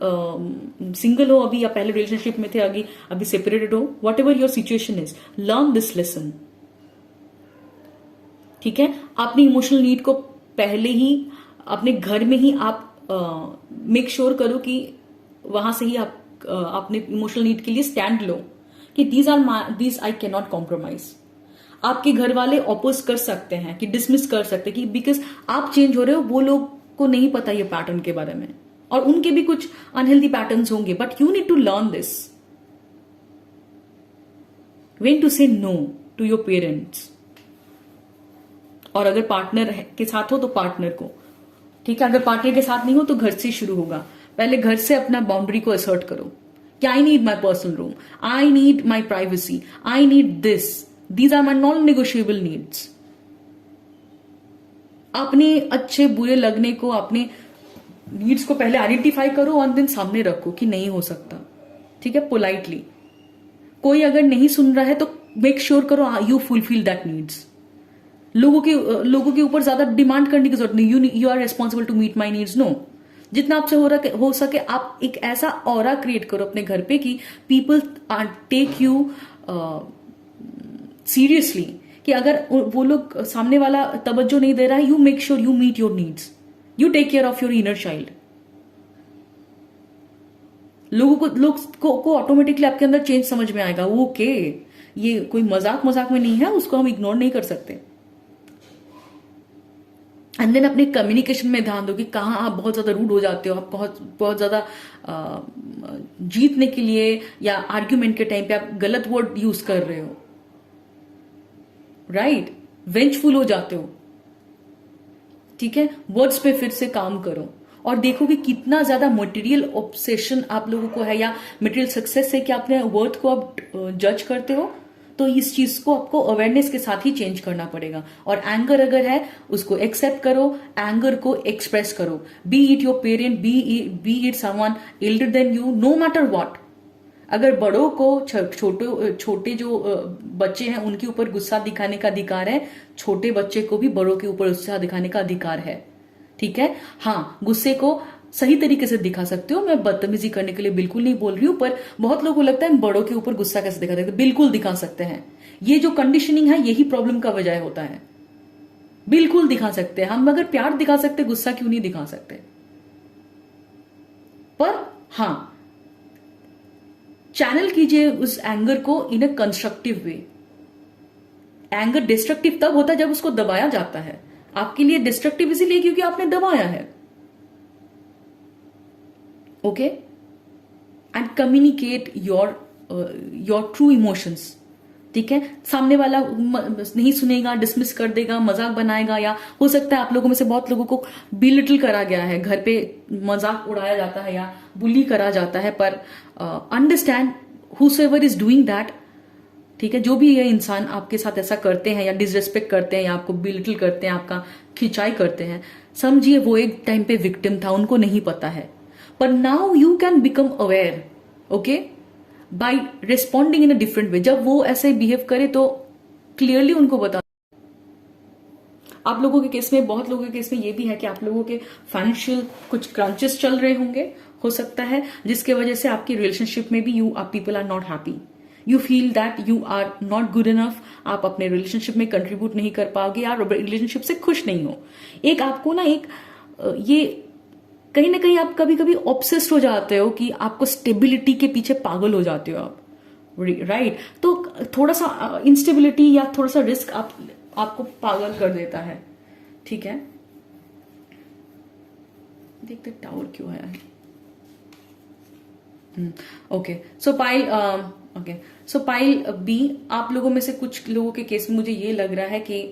सिंगल हो अभी, या पहले रिलेशनशिप में थे, अभी सेपरेटेड हो, what ever your situation is, learn this lesson. ठीक है, अपनी इमोशनल नीड को पहले ही अपने घर में ही आप मेक श्योर करो कि वहां से ही आप अपने इमोशनल नीड के लिए स्टैंड लो कि these I can not compromise. आपके घर वाले ऑपोज कर सकते हैं, कि डिसमिस कर सकते हैं, कि बिकॉज आप चेंज हो रहे हो, वो लोग को नहीं पता ये पैटर्न के बारे में, और उनके भी कुछ अनहेल्दी पैटर्न्स होंगे, but you need to learn this. When to say no to your parents, और अगर पार्टनर के साथ हो तो पार्टनर को। ठीक है, अगर पार्टनर के साथ नहीं हो तो घर से शुरू होगा। पहले घर से अपना बाउंड्री को असर्ट करो कि I need my personal room, I need my privacy, I need this, these are my non negotiable needs. अपने अच्छे बुरे लगने को, अपने नीड्स को पहले आइडेंटिफाई करो और दिन सामने रखो कि नहीं हो सकता। ठीक है, पोलाइटली। कोई अगर नहीं सुन रहा है तो मेक श्योर करो यू फुलफिल दैट नीड्स। लोगों के ऊपर ज्यादा डिमांड करने की जरूरत नहीं। You are responsible to meet my needs. No, जितना आपसे हो सके आप एक ऐसा ऑरा क्रिएट करो अपने घर पे कि पीपल टेक यू सीरियसली, कि अगर वो लोग सामने वाला तवज्जो नहीं दे रहा है, you make sure you meet your needs. You take care of your inner child. लोग को ऑटोमेटिकली आपके अंदर चेंज समझ में आएगा। वो ओके, ये कोई मजाक मजाक में नहीं है, उसको हम इग्नोर नहीं कर सकते। एंड देन अपने कम्युनिकेशन में ध्यान दो कि कहाँ आप बहुत ज्यादा रूड हो जाते हो, आप बहुत बहुत ज्यादा जीतने के लिए या आर्ग्यूमेंट के टाइम पे आप गलत वर्ड यूज कर रहे हो, राइट, वेंचफुल हो जाते हो। ठीक है, वर्ड्स पे फिर से काम करो और देखो कि कितना ज्यादा मटेरियल ऑब्सेशन आप लोगों को है या मटेरियल सक्सेस है कि आपने वर्थ को आप जज करते हो। तो इस चीज को आपको अवेयरनेस के साथ ही चेंज करना पड़ेगा। और एंगर अगर है उसको एक्सेप्ट करो, एंगर को एक्सप्रेस करो, be it your parent, be it someone elder than you, no matter what. अगर बड़ों को छोटे जो बच्चे हैं उनके ऊपर गुस्सा दिखाने का अधिकार है, छोटे बच्चे को भी बड़ों के ऊपर गुस्सा दिखाने का अधिकार है। ठीक है, हाँ, गुस्से को सही तरीके से दिखा सकते हो, मैं बदतमीजी करने के लिए बिल्कुल नहीं बोल रही हूं, पर बहुत लोगों को लगता है बड़ों के ऊपर गुस्सा कैसे दिखा सकते हैं। बिल्कुल दिखा सकते हैं। ये जो कंडीशनिंग है यही प्रॉब्लम का वजह होता है। बिल्कुल दिखा सकते हैं हम, अगर प्यार दिखा सकते गुस्सा क्यों नहीं दिखा सकते। पर हाँ, चैनल कीजिए उस एंगर को in a constructive way. Anger destructive तब होता है जब उसको दबाया जाता है। आपके लिए डिस्ट्रक्टिव इसीलिए क्योंकि आपने दबाया है। Okay, and communicate your true emotions. ठीक है, सामने वाला नहीं सुनेगा, डिसमिस कर देगा, मजाक बनाएगा, या हो सकता है आप लोगों में से बहुत लोगों को बिलिटल करा गया है, घर पे मजाक उड़ाया जाता है या बुली करा जाता है। पर अंडरस्टैंड हुसएवर इज डूइंग दैट। ठीक है, जो भी ये इंसान आपके साथ ऐसा करते हैं या डिसरेस्पेक्ट करते हैं या आपको बिलिटल करते हैं, आपका खिंचाई करते हैं, समझिए वो एक टाइम पे विक्टिम था, उनको नहीं पता है। पर now you can become aware, okay, by responding in a different way. जब वो ऐसे बिहेव करे तो क्लियरली उनको बता। आप लोगों के केस में, बहुत लोगों के केस में ये भी है कि आप लोगों के फाइनेंशियल कुछ क्रंचेस चल रहे होंगे, हो सकता है, जिसके वजह से आपकी रिलेशनशिप में भी people are not happy. You feel that you are not good enough, आप अपने रिलेशनशिप में कंट्रीब्यूट नहीं कर पाओगे, या रिलेशनशिप से खुश नहीं हो। एक आपको ना एक ये कहीं ना कहीं आप कभी कभी ऑब्सेस्ड हो जाते हो कि आपको स्टेबिलिटी के पीछे पागल हो जाते हो आप, राइट। तो थोड़ा सा इंस्टेबिलिटी या थोड़ा सा रिस्क आपको पागल कर देता है। ठीक है, देखते टावर क्यों है। ओके, सो पाइल बी, आप लोगों में से कुछ लोगों के केस में मुझे ये लग रहा है कि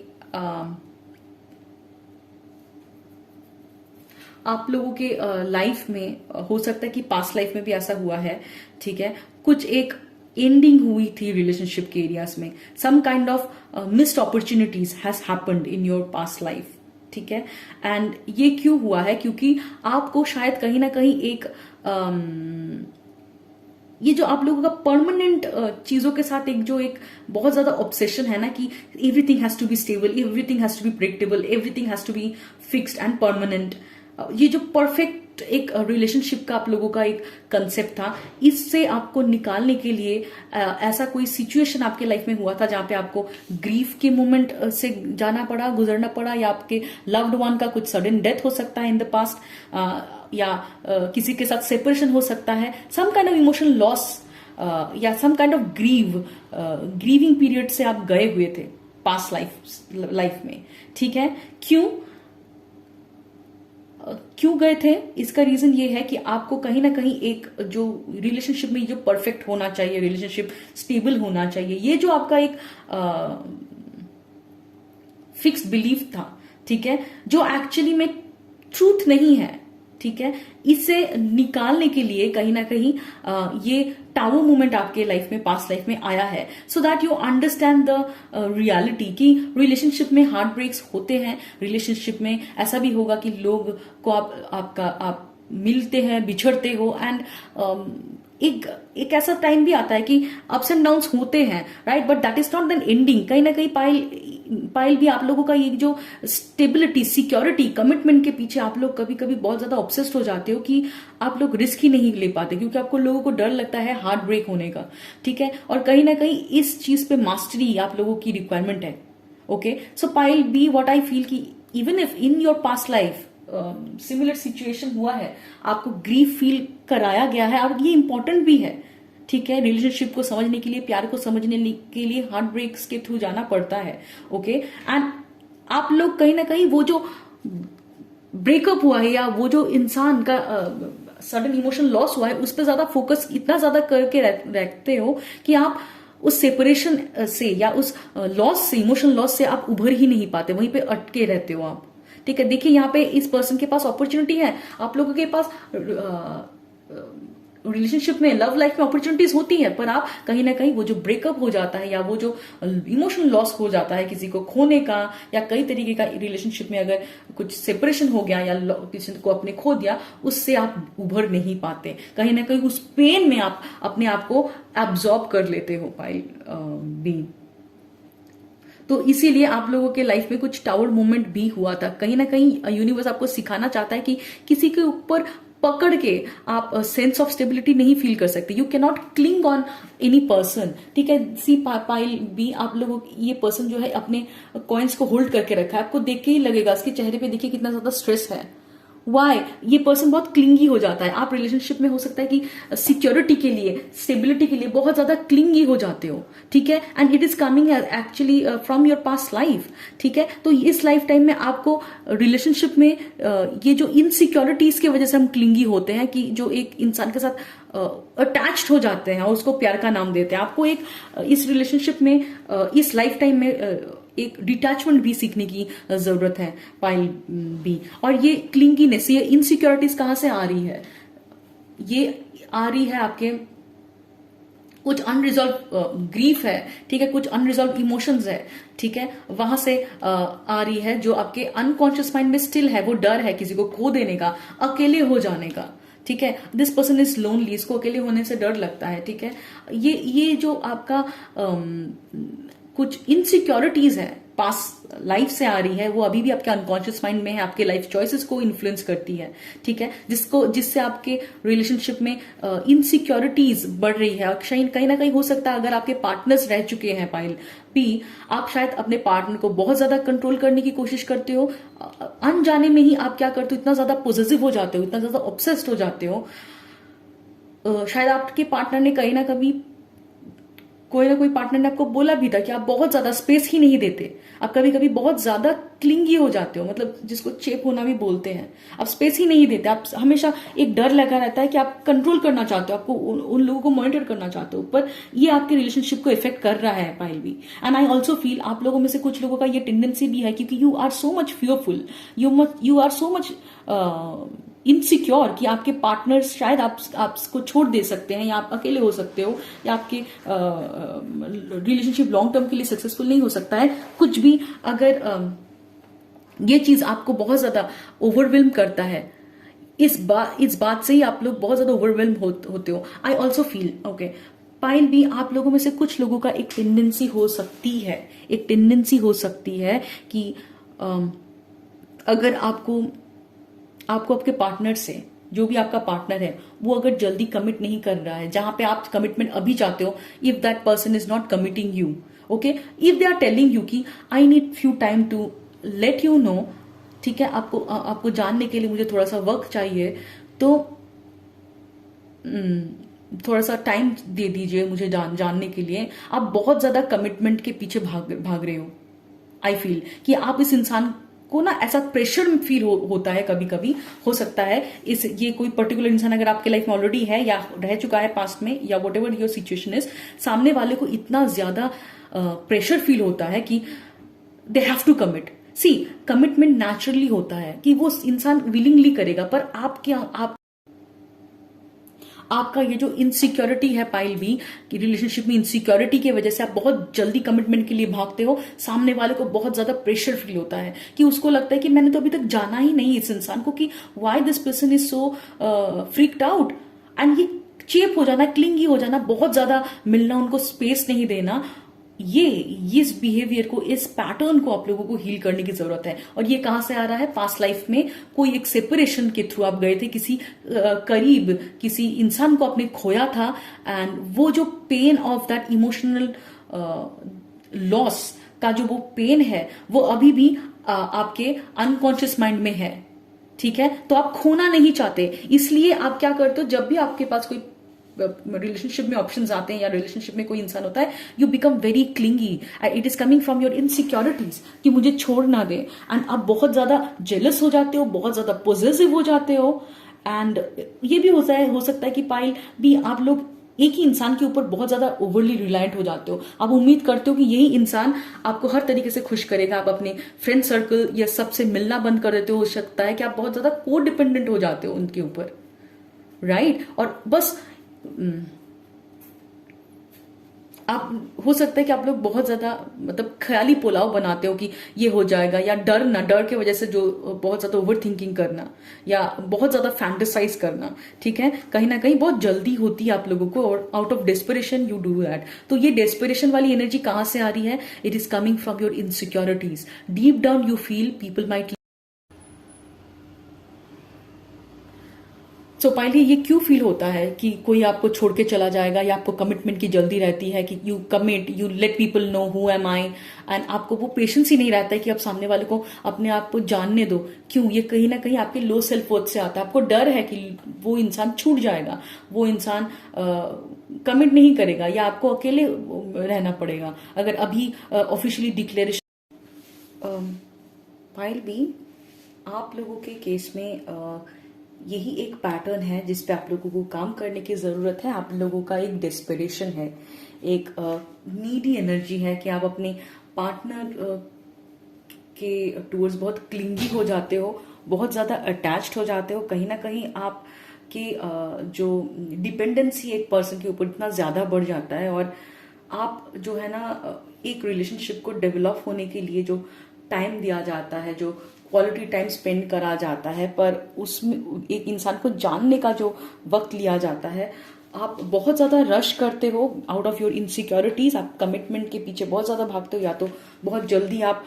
आप लोगों के लाइफ में हो सकता है कि पास्ट लाइफ में भी ऐसा हुआ है। ठीक है, कुछ एक एंडिंग हुई थी रिलेशनशिप के एरियाज में, some kind of missed opportunities has happened in your past life. ठीक है, एंड ये क्यों हुआ है, क्योंकि आपको शायद कहीं ना कहीं एक ये जो आप लोगों का परमानेंट चीजों के साथ एक बहुत ज्यादा ऑब्सेशन है ना, कि everything has to be stable, everything has to be predictable, everything has to be fixed and permanent. ये जो परफेक्ट एक रिलेशनशिप का आप लोगों का एक कंसेप्ट था, इससे आपको निकालने के लिए ऐसा कोई सिचुएशन आपके लाइफ में हुआ था जहां पे आपको ग्रीफ के मोमेंट से जाना पड़ा, गुजरना पड़ा, या आपके लव्ड वन का कुछ सडन डेथ हो सकता है इन द पास्ट, या किसी के साथ सेपरेशन हो सकता है, some kind of emotional loss या some kind of grieving period से आप गए हुए थे पास्ट लाइफ में। ठीक है, क्यों गए थे, इसका रीजन ये है कि आपको कहीं ना कहीं एक जो रिलेशनशिप में जो परफेक्ट होना चाहिए, रिलेशनशिप स्टेबल होना चाहिए, ये जो आपका एक फिक्स्ड बिलीफ था, ठीक है, जो एक्चुअली में ट्रूथ नहीं है। ठीक है, इसे निकालने के लिए कहीं ना कहीं ये टावर मूवमेंट आपके लाइफ में, पास्ट लाइफ में आया है, so that you understand the reality कि रिलेशनशिप में हार्ट ब्रेक्स होते हैं। रिलेशनशिप में ऐसा भी होगा कि लोग को आप मिलते हैं, बिछड़ते हो, एंड एक ऐसा टाइम भी आता है कि अप्स एंड डाउन्स होते हैं, right, but that is not an ending. कहीं ना कहीं पाइल भी आप लोगों का ये जो स्टेबिलिटी, सिक्योरिटी, कमिटमेंट के पीछे आप लोग कभी कभी बहुत ज्यादा ऑब्सेस्ड हो जाते हो कि आप लोग रिस्क ही नहीं ले पाते, क्योंकि आपको लोगों को डर लगता है हार्ट ब्रेक होने का। ठीक है, और कहीं ना कहीं इस चीज पे मास्टरी आप लोगों की रिक्वायरमेंट है। Okay, so pile B, what I feel कि even if in your past life, similar situation हुआ है, आपको ग्रीफ फील कराया गया है, और ये इंपॉर्टेंट भी है, ठीक है। रिलेशनशिप को समझने के लिए, प्यार को समझने के लिए हार्ट ब्रेक्स के थ्रू जाना पड़ता है, ओके। एंड आप लोग कहीं ना कहीं वो जो ब्रेकअप हुआ है या वो जो इंसान का सडन इमोशनल लॉस हुआ है उस पर ज्यादा फोकस इतना ज्यादा करके रखते हो कि आप उस सेपरेशन से या उस लॉस से, इमोशनल लॉस से आप उभर ही नहीं पाते, वहीं पे अटके रहते हो आप, ठीक है। देखिए यहाँ पे इस पर्सन के पास अपॉर्चुनिटी है, आप लोगों के पास रिलेशनशिप में, लव लाइफ में अपॉर्चुनिटीज होती है, पर आप कहीं ना कहीं वो जो ब्रेकअप हो जाता है या वो जो इमोशनल लॉस हो जाता है किसी को खोने का, या कई तरीके का रिलेशनशिप में अगर कुछ सेपरेशन हो गया या किसी को आपने खो दिया, उससे आप उभर नहीं पाते, कहीं ना कहीं उस पेन में आप अपने आप को एब्जॉर्ब कर लेते हो पाइल बी। तो इसीलिए आप लोगों के लाइफ में कुछ टावर मूवमेंट भी हुआ था, कहीं ना कहीं यूनिवर्स आपको सिखाना चाहता है कि किसी के ऊपर पकड़ के आप सेंस ऑफ स्टेबिलिटी नहीं फील कर सकते, you can not cling on any person, ठीक है। सी पाइल बी, आप लोगों, ये पर्सन जो है अपने कॉइन्स को होल्ड करके रखा है, आपको देख के ही लगेगा, इसके चेहरे पे देखिए कितना ज्यादा स्ट्रेस है। वाई, ये पर्सन बहुत क्लिंगी हो जाता है, आप रिलेशनशिप में हो सकता है कि सिक्योरिटी के लिए, स्टेबिलिटी के लिए बहुत ज्यादा क्लिंगी हो जाते हो, ठीक है। And it is coming actually from your past life, ठीक है। तो इस लाइफ टाइम में आपको रिलेशनशिप में ये जो इनसिक्योरिटीज की वजह से हम क्लिंगी होते हैं, कि जो एक इंसान के साथ अटैच्ड हो जाते हैं और उसको प्यार का नाम देते हैं, आपको एक इस रिलेशनशिप में, इस लाइफ टाइम में एक डिटैचमेंट भी सीखने की जरूरत है पाइल बी। और ये क्लिंगीनेस, ये इनसिक्योरिटीज कहां से आ रही है? ये आ रही है आपके कुछ अनरिजॉल्व ग्रीफ है, ठीक है, कुछ अनरिजॉल्व इमोशंस है, ठीक है, वहां से आ रही है, जो आपके अनकॉन्शियस माइंड में स्टिल है। वो डर है किसी को खो देने का, अकेले हो जाने का, ठीक है। दिस पर्सन इज लोनली, इसको अकेले होने से डर लगता है, ठीक है। ये जो आपका कुछ इनसिक्योरिटीज है पास लाइफ से आ रही है, वो अभी भी आपके अनकॉन्शियस माइंड में है, आपके लाइफ चॉइसेस को इन्फ्लुएंस करती है, ठीक है, जिससे आपके रिलेशनशिप में इनसिक्योरिटीज बढ़ रही है। और कहीं ना कहीं हो सकता है, अगर आपके पार्टनर्स रह चुके हैं पाइल बी, आप शायद अपने पार्टनर को बहुत ज्यादा कंट्रोल करने की कोशिश करते हो, अनजाने में ही आप क्या करते हो, इतना ज्यादा पॉजिटिव हो जाते हो, इतना ज्यादा ऑब्सेस्ड हो जाते हो। शायद आपके पार्टनर ने कहीं ना कभी, कोई ना कोई पार्टनर ने आपको बोला भी था कि आप बहुत ज्यादा स्पेस ही नहीं देते, आप कभी कभी बहुत ज्यादा क्लिंगी हो जाते हो, मतलब जिसको चेप होना भी बोलते हैं, आप स्पेस ही नहीं देते, आप हमेशा एक डर लगा रहता है कि आप कंट्रोल करना चाहते हो, आपको उन लोगों को मॉनिटर करना चाहते हो, पर ये आपके रिलेशनशिप को इफेक्ट कर रहा है पाइल भी। एंड आई ऑल्सो फील आप लोगों में से कुछ लोगों का ये टेंडेंसी भी है, क्योंकि you are so much fearful, you are so much insecure कि आपके पार्टनर्स शायद आपको छोड़ दे सकते हैं, या आप अकेले हो सकते हो, या आपके रिलेशनशिप लॉन्ग टर्म के लिए सक्सेसफुल नहीं हो सकता है, कुछ भी। अगर ये चीज आपको बहुत ज्यादा ओवरवेल्म करता है, इस बात से ही आप लोग बहुत ज्यादा ओवरवेल्म होते हो। I also feel, okay pile भी, आप लोगों में से कुछ लोगों का एक टेंडेंसी हो सकती है कि अगर आपको आपके पार्टनर से, जो भी आपका पार्टनर है, वो अगर जल्दी कमिट नहीं कर रहा है, जहां पे आप कमिटमेंट अभी चाहते हो, if that person is not committing you, okay, if they are telling you कि I need few time to let you know, ठीक है, आपको जानने के लिए मुझे थोड़ा सा वक्त चाहिए, तो थोड़ा सा टाइम दे दीजिए मुझे जानने के लिए, आप बहुत ज्यादा कमिटमेंट के पीछे भाग रहे हो। आई फील कि आप इस इंसान को ना, ऐसा प्रेशर फील होता है कभी कभी, हो सकता है ये कोई पर्टिकुलर इंसान अगर आपके लाइफ में ऑलरेडी है या रह चुका है पास्ट में, या what ever your situation is, सामने वाले को इतना ज्यादा प्रेशर फील होता है कि they have to commit. See, commitment naturally होता है कि वो इंसान विलिंगली करेगा, पर आपका ये जो इनसिक्योरिटी है पाइल बी, कि रिलेशनशिप में इनसिक्योरिटी की वजह से आप बहुत जल्दी कमिटमेंट के लिए भागते हो, सामने वाले को बहुत ज्यादा प्रेशर फील होता है, कि उसको लगता है कि मैंने तो अभी तक जाना ही नहीं इस इंसान को, कि why this person is so freaked out. And ये चेप हो जाना, क्लिंगी हो जाना, बहुत ज्यादा मिलना, उनको स्पेस नहीं देना, ये इस बिहेवियर को, इस पैटर्न को आप लोगों को हील करने की जरूरत है। और ये कहां से आ रहा है? पास्ट लाइफ में कोई एक सेपरेशन के थ्रू आप गए थे, किसी करीब किसी इंसान को आपने खोया था, एंड वो जो pain of that emotional loss का जो वो पेन है, वो अभी भी आपके अनकॉन्शियस माइंड में है, ठीक है, तो आप खोना नहीं चाहते, इसलिए आप क्या करते हो, जब भी आपके पास कोई रिलेशनशिप में ऑप्शंस आते हैं या रिलेशनशिप में कोई इंसान होता है, you become very clingy, it is coming from your insecurities कि मुझे छोड़ ना दे, एंड आप बहुत ज्यादा जेलस हो जाते हो, बहुत ज्यादा पॉजिटिव हो जाते हो। एंड ये भी हो सकता है कि पायल भी आप लोग एक ही इंसान के ऊपर बहुत ज्यादा ओवरली रिलायंट हो जाते हो, आप उम्मीद करते हो कि यही इंसान आपको हर तरीके से खुश करेगा, आप अपने फ्रेंड सर्कल या सबसे मिलना बंद कर देते हो सकता है कि आप बहुत ज्यादा को डिपेंडेंट हो जाते हो उनके ऊपर, राइट। और बस आप हो सकता है कि आप लोग बहुत ज्यादा मतलब ख्याली पुलाव बनाते हो कि ये हो जाएगा, या डर की वजह से जो बहुत ज्यादा ओवर थिंकिंग करना या बहुत ज्यादा फैंटेसाइज करना, ठीक है, कहीं ना कहीं बहुत जल्दी होती है आप लोगों को, और out of desperation you do that. तो ये डेस्परेशन वाली एनर्जी कहां से आ रही है, it is coming from your insecurities. Deep down you feel people might so पहले ये क्यों फील होता है कि कोई आपको छोड़ के चला जाएगा, या आपको कमिटमेंट की जल्दी रहती है कि you commit, you let people know who am I, and आपको वो पेशेंस ही नहीं रहता है कि आप सामने वाले को अपने आप को जानने दो। क्यों? ये कहीं ना कहीं आपके लो सेल्फ वर्थ से आता है, आपको डर है कि वो इंसान छूट जाएगा, वो इंसान कमिट नहीं करेगा, या आपको अकेले रहना पड़ेगा अगर अभी ऑफिशियली डिक्लेरेशन। फाइल बी, आप लोगों के केस में यही एक पैटर्न है जिस पे आप लोगों को काम करने की जरूरत है। आप लोगों का एक डेस्परेशन है, एक नीडी एनर्जी है कि आप अपने पार्टनर के टूवर्ड्स बहुत क्लिंगी हो जाते हो, बहुत ज्यादा अटैच्ड हो जाते हो। कहीं ना कहीं आप की जो डिपेंडेंसी एक पर्सन के ऊपर इतना ज्यादा बढ़ जाता है, और आप जो है ना एक रिलेशनशिप को डेवलप होने के लिए जो टाइम दिया जाता है, जो क्वालिटी टाइम स्पेंड करा जाता है, पर उसमें एक इंसान को जानने का जो वक्त लिया जाता है, आप बहुत ज्यादा रश करते हो आउट ऑफ योर इनसिक्योरिटीज। आप कमिटमेंट के पीछे बहुत ज्यादा भागते हो, या तो बहुत जल्दी आप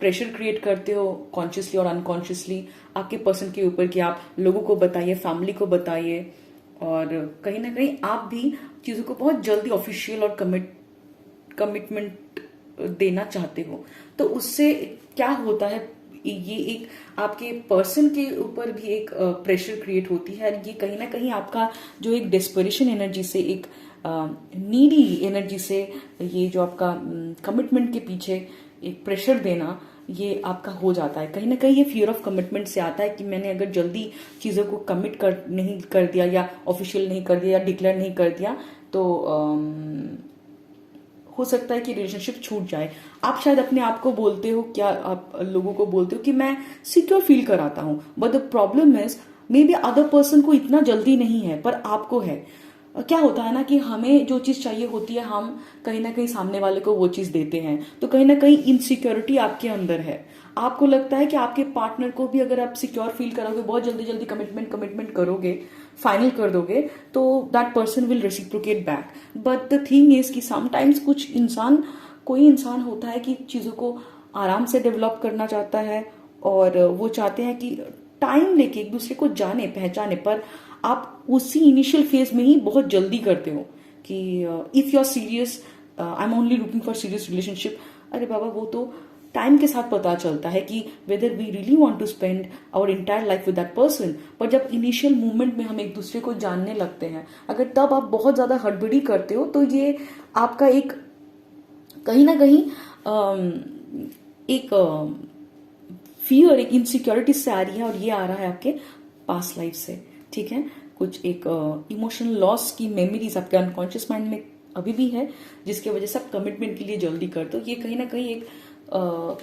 प्रेशर क्रिएट करते हो कॉन्शियसली और अनकॉन्शियसली आपके पर्सन के ऊपर कि आप लोगों को बताइए, फैमिली को बताइए, और कहीं ना कहीं आप भी चीजों को बहुत जल्दी ऑफिशियल और कमिटमेंट देना चाहते हो। तो उससे क्या होता है, ये एक आपके पर्सन के ऊपर भी एक प्रेशर क्रिएट होती है। ये कहीं ना कहीं आपका जो एक डेस्परेशन एनर्जी से, एक नीडी एनर्जी से, ये जो आपका कमिटमेंट के पीछे एक प्रेशर देना, ये आपका हो जाता है। कहीं ना कहीं ये फियर ऑफ कमिटमेंट से आता है कि मैंने अगर जल्दी चीजों को कमिट नहीं कर दिया, या ऑफिशियल नहीं कर दिया, या डिक्लेयर नहीं कर दिया, तो हो सकता है कि रिलेशनशिप छूट जाए। आप शायद अपने आप को बोलते हो, क्या आप लोगों को बोलते हो कि मैं सिक्योर फील कराता हूं, but the problem is may be other person को इतना जल्दी नहीं है, पर आपको है। क्या होता है ना कि हमें जो चीज चाहिए होती है, हम कहीं ना कहीं सामने वाले को वो चीज देते हैं, तो कहीं ना कहीं इनसिक्योरिटी आपके अंदर है। आपको लगता है कि आपके पार्टनर को भी अगर आप सिक्योर फील कराओगे, बहुत जल्दी जल्दी कमिटमेंट करोगे, फाइनल कर दोगे, तो that person will reciprocate back. But the thing is कि समटाइम्स कोई इंसान होता है कि चीजों को आराम से डेवलप करना चाहता है, और वो चाहते हैं कि टाइम लेके एक दूसरे को जाने पहचाने, पर आप उसी इनिशियल फेज में ही बहुत जल्दी करते हो कि if you are serious, I am only looking for serious relationship. अरे बाबा, वो तो टाइम के साथ पता चलता है कि whether we really want to spend our entire life with that person. पर जब इनिशियल मूवमेंट में हम एक दूसरे को जानने लगते हैं, अगर तब आप बहुत ज्यादा हड़बड़ी करते हो, तो ये आपका एक कहीं ना कहीं एक फियर, एक इनसिक्योरिटी से आ रही है, और ये आ रहा है आपके पास्ट लाइफ से। ठीक है, कुछ एक इमोशनल लॉस की मेमोरीज आपके अनकॉन्शियस माइंड में अभी भी है, जिसकी वजह से आप कमिटमेंट के लिए जल्दी करते हो। ये कहीं ना कहीं एक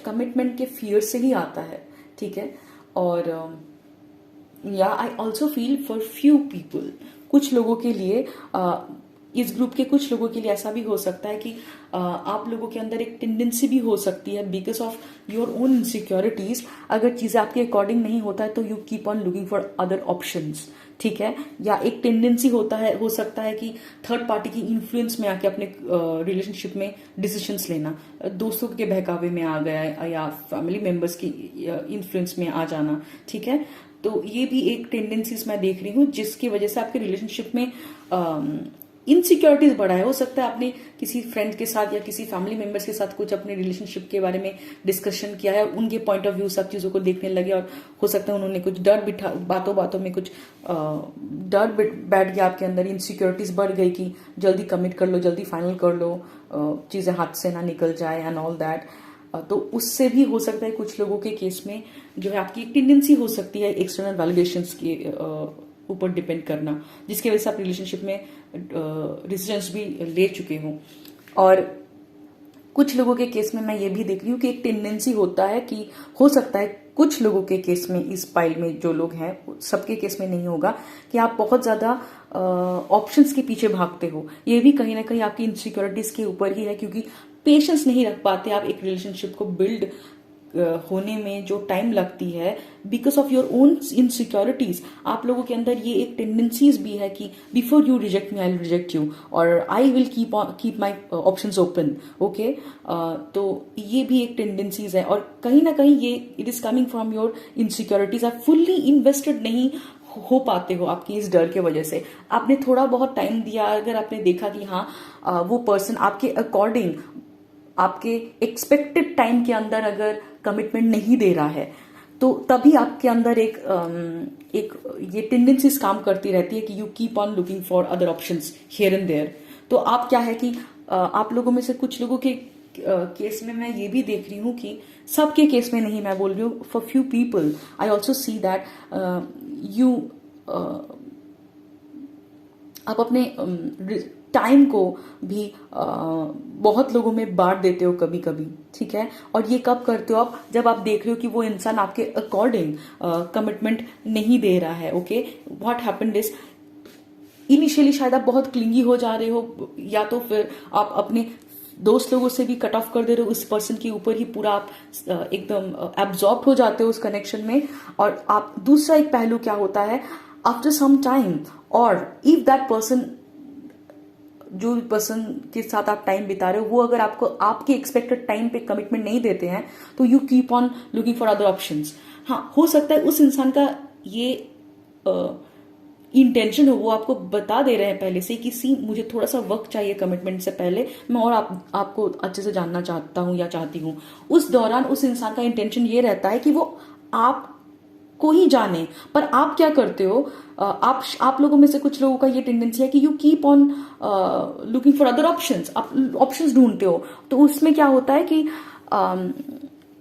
कमिटमेंट के फियर से ही आता है। ठीक है, और या आई also feel for few people, कुछ लोगों के लिए, इस ग्रुप के कुछ लोगों के लिए ऐसा भी हो सकता है कि आप लोगों के अंदर एक टेंडेंसी भी हो सकती है, because of your own insecurities, अगर चीजें आपके अकॉर्डिंग नहीं होता है तो you keep on looking for other options. ठीक है, या एक टेंडेंसी हो सकता है कि थर्ड पार्टी की इन्फ्लुएंस में आके अपने रिलेशनशिप में डिसीजंस लेना, दोस्तों के बहकावे में आ गया, या फैमिली मेंबर्स की इन्फ्लुएंस में आ जाना। ठीक है, तो ये भी एक टेंडेंसीज मैं देख रही हूँ, जिसकी वजह से आपके रिलेशनशिप में इनसिक्योरिटीज बढ़ा है। हो सकता है आपने किसी फ्रेंड के साथ या किसी फैमिली मेंबर्स के साथ कुछ अपने रिलेशनशिप के बारे में डिस्कशन किया है, उनके पॉइंट ऑफ व्यू सब चीजों को देखने लगे, और हो सकता है उन्होंने कुछ डर बिठा, बातों बातों में कुछ डर बैठ गया आपके अंदर, इनसिक्योरिटीज बढ़ गई कि जल्दी कमिट कर लो, जल्दी फाइनल कर लो, चीजें हाथ से ना निकल जाए एंड ऑल दैट। तो उससे भी हो सकता है कुछ लोगों के केस में जो है आपकी एक टेंडेंसी हो सकती है एक्सटर्नल वैलिडेशंस के ऊपर डिपेंड करना, जिसकी वजह से आप रिलेशनशिप में डिसीजंस भी ले चुके हो। और कुछ लोगों के केस में मैं ये भी देख रही हूँ कि एक टेंडेंसी होता है कि हो सकता है कुछ लोगों के केस में, इस पाइल में जो लोग हैं, सबके केस में नहीं होगा, कि आप बहुत ज्यादा ऑप्शंस के पीछे भागते हो। ये भी कहीं ना कहीं आपकी इनसिक्योरिटीज के ऊपर ही है, क्योंकि पेशेंस नहीं रख पाते आप एक रिलेशनशिप को बिल्ड होने में जो टाइम लगती है, because of your own insecurities. आप लोगों के अंदर ये एक टेंडेंसीज भी है कि before you reject me I will reject you, और I will keep my options open. Okay, तो ये भी एक टेंडेंसीज है, और कहीं ना कहीं ये it is coming from your insecurities. आप फुल्ली इन्वेस्टेड नहीं हो पाते हो आपकी इस डर के वजह से। आपने थोड़ा बहुत टाइम दिया, अगर आपने देखा कि हाँ वो पर्सन आपके अकॉर्डिंग, आपके एक्सपेक्टेड टाइम के अंदर अगर कमिटमेंट नहीं दे रहा है, तो तभी आपके अंदर एक ये टेंडेंसीज काम करती रहती है कि you keep on looking for other options here and there. तो आप क्या है कि आप लोगों में से कुछ लोगों के केस में मैं ये भी देख रही हूँ कि सबके केस में नहीं, मैं बोल रही हूँ for few people I also see that you आप अपने टाइम को भी बहुत लोगों में बांट देते हो कभी कभी, ठीक है। और ये कब करते हो आप, जब आप देख रहे हो कि वो इंसान आपके अकॉर्डिंग कमिटमेंट नहीं दे रहा है। Okay, what happened is initially शायद आप बहुत क्लिंगी हो जा रहे हो, या तो फिर आप अपने दोस्त लोगों से भी कट ऑफ कर दे रहे हो, उस पर्सन के ऊपर ही पूरा आप एकदम एब्जॉर्ब हो जाते हो उस कनेक्शन में। और आप दूसरा एक पहलू क्या होता है, आफ्टर सम टाइम, और इफ दैट पर्सन, जो पर्सन के साथ आप टाइम बिता रहे हो, वो अगर आपको आपके एक्सपेक्टेड टाइम पे कमिटमेंट नहीं देते हैं, तो you keep on looking for other options. हाँ, हो सकता है उस इंसान का ये इंटेंशन हो, वो आपको बता दे रहे हैं पहले से कि सी मुझे थोड़ा सा वक्त चाहिए कमिटमेंट से पहले, मैं और आपको अच्छे से जानना चाहता हूं या चाहती हूं। उस दौरान उस इंसान का इंटेंशन ये रहता है कि वो आप को ही जाने, पर आप क्या करते हो, आप लोगों में से कुछ लोगों का ये टेंडेंसी है कि you keep on looking for other options, आप ऑप्शंस ढूंढते हो। तो उसमें क्या होता है कि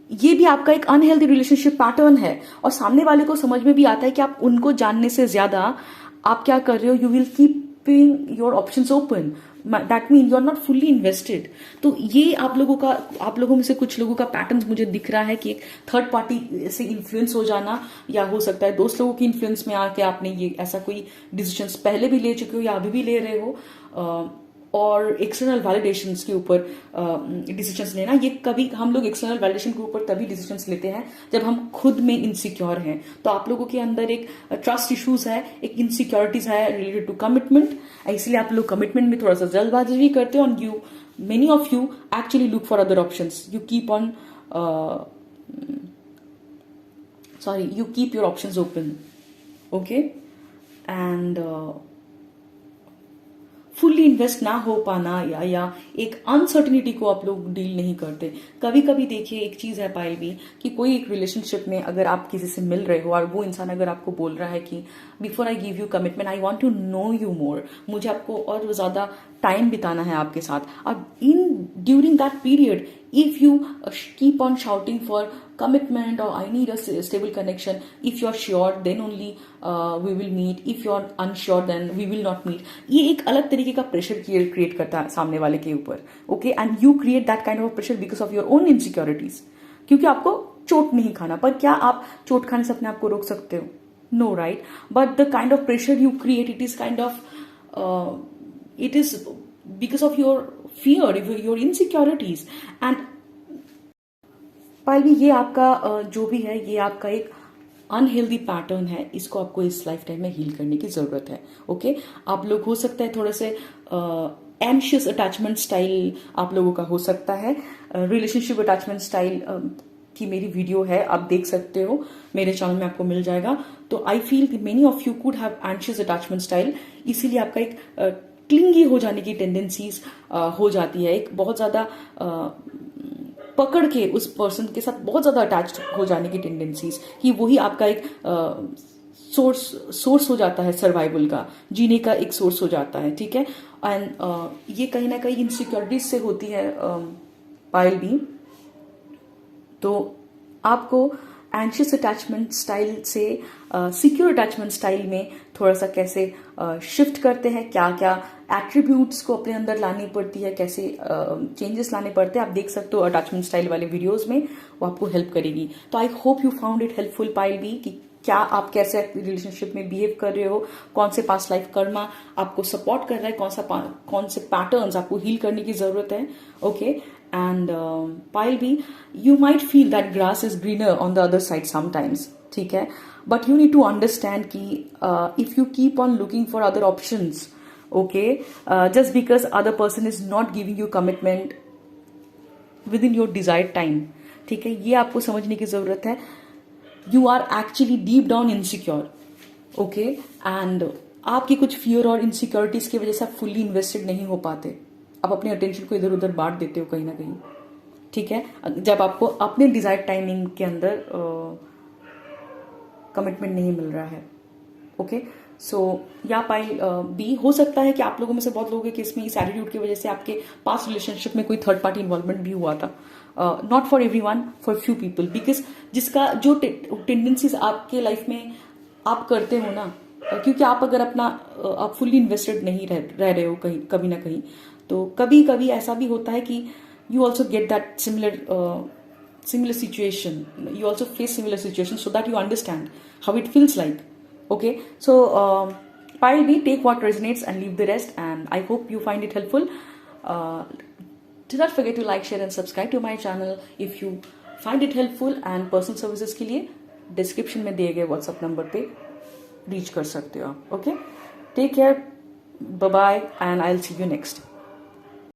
ये भी आपका एक अनहेल्दी रिलेशनशिप पैटर्न है, और सामने वाले को समझ में भी आता है कि आप उनको जानने से ज्यादा आप क्या कर रहे हो, you will keeping your options open, that mean you are not fully invested. तो ये आप लोगों में से कुछ लोगों का पैटर्न मुझे दिख रहा है कि एक थर्ड पार्टी से इन्फ्लुएंस हो जाना, या हो सकता है दोस्त लोगों की इन्फ्लुएंस में आके आपने ये ऐसा कोई डिसीजंस पहले भी ले चुके हो या अभी भी ले रहे हो, और एक्सटर्नल वैलिडेशंस के ऊपर डिसीजंस लेना। ये कभी हम लोग एक्सटर्नल वैलिडेशन के ऊपर तभी डिसीजंस लेते हैं जब हम खुद में इनसिक्योर हैं। तो आप लोगों के अंदर एक ट्रस्ट इश्यूज है, एक इनसिक्योरिटीज है रिलेटेड टू कमिटमेंट, इसलिए आप लोग कमिटमेंट में थोड़ा सा जल्दबाजी भी करते हो, and many of you actually look for other options, you keep on you keep your options open. Okay, and fully invest ना हो पाना, या एक अनसर्टिनिटी को आप लोग डील नहीं करते। कभी कभी देखिए एक चीज है पाई भी, कि कोई एक रिलेशनशिप में अगर आप किसी से मिल रहे हो और वो इंसान अगर आपको बोल रहा है कि before I give you commitment I want to know you more, मुझे आपको और ज्यादा टाइम बिताना है आपके साथ, और during that period if you keep on shouting for commitment or I need a stable connection, if you're sure then only we will meet, if you're unsure then we will not meet, ये एक अलग तरीके का pressure create करता है सामने वाले के ऊपर। Okay, and you create that kind of pressure because of your own insecurities, क्योंकि आपको चोट नहीं खाना। पर क्या आप चोट खाने से अपने आप को रोक सकते हो? No, right. But the kind of pressure you create, it is kind of it is because of your fear, your insecurities, and पाल भी ये आपका जो भी है, ये आपका एक अनहेल्दी पैटर्न है, इसको आपको इस लाइफ टाइम में हील करने की जरूरत है। ओके, आप लोग हो सकता है थोड़े से एंशियस अटैचमेंट स्टाइल आप लोगों का हो सकता है। रिलेशनशिप अटैचमेंट स्टाइल की मेरी वीडियो है, आप देख सकते हो, मेरे चैनल में आपको मिल जाएगा। तो I feel many of you could have anxious attachment style, इसीलिए आपका एक क्लिंगी हो जाने की टेंडेंसीज हो जाती है, एक बहुत ज्यादा पकड़ के उस पर्सन के साथ बहुत ज्यादा अटैच्ड हो जाने की टेंडेंसीज, कि वही आपका एक सोर्स हो जाता है सर्वाइवल का, जीने का एक सोर्स हो जाता है, ठीक है। एंड ये कहीं ना कहीं इनसिक्योरिटीज से होती है पायल भी। तो आपको एंशियस अटैचमेंट स्टाइल से सिक्योर अटैचमेंट स्टाइल में थोड़ा सा कैसे शिफ्ट करते हैं, क्या क्या एट्रीब्यूट्स को अपने अंदर लानी पड़ती है, कैसे चेंजेस लाने पड़ते हैं, आप देख सकते हो अटैचमेंट स्टाइल वाले वीडियोस में, वो आपको हेल्प करेगी। तो I hope you found it helpful Payal B, कि क्या आप कैसे रिलेशनशिप में बिहेव कर रहे हो, कौन से पास्ट लाइफ कर्मा आपको सपोर्ट कर रहा है, कौन से पैटर्न्स आपको हील करने की जरूरत है। Okay, and pile B, you might feel that grass is greener on the other side sometimes, ठीक है, but you need to understand कि if you keep on looking for other options, okay, just because other person is not giving you commitment within your desired time, ठीक है, ये आपको समझने की जरूरत है। You are actually deep down insecure, okay, and आपकी कुछ फियर और इनसिक्योरिटीज की वजह से आप फुल्ली इन्वेस्टेड नहीं हो पाते, आप अपने अटेंशन को इधर उधर बांट देते हो कहीं ना कहीं, ठीक है, जब आपको अपने डिजायर्ड टाइमिंग के अंदर कमिटमेंट नहीं मिल रहा है। ओके, सो या पाइल बी, हो सकता है कि आप लोगों में से बहुत लोग हैं कि इसमें इस एटीट्यूड की वजह से आपके पास्ट रिलेशनशिप में कोई थर्ड पार्टी इन्वॉल्वमेंट भी हुआ था। Not for everyone, for few people, because जिसका जो टेंडेंसीज आपके लाइफ में आप करते हो ना, क्योंकि आप अगर अपना आप फुल्ली इन्वेस्टेड नहीं रह रहे हो कहीं कभी ना कहीं, तो कभी कभी ऐसा भी होता है कि you also get that similar situation, you also face similar situations, so that you understand how it feels like. Okay, so pile B, take what resonates and leave the rest, and I hope you find it helpful. Do not forget to like, share and subscribe to my channel if you find it helpful, and personal services के लिए description में दिए गए WhatsApp number पे reach कर सकते हो आप। Okay, take care, bye bye, and I will see you next.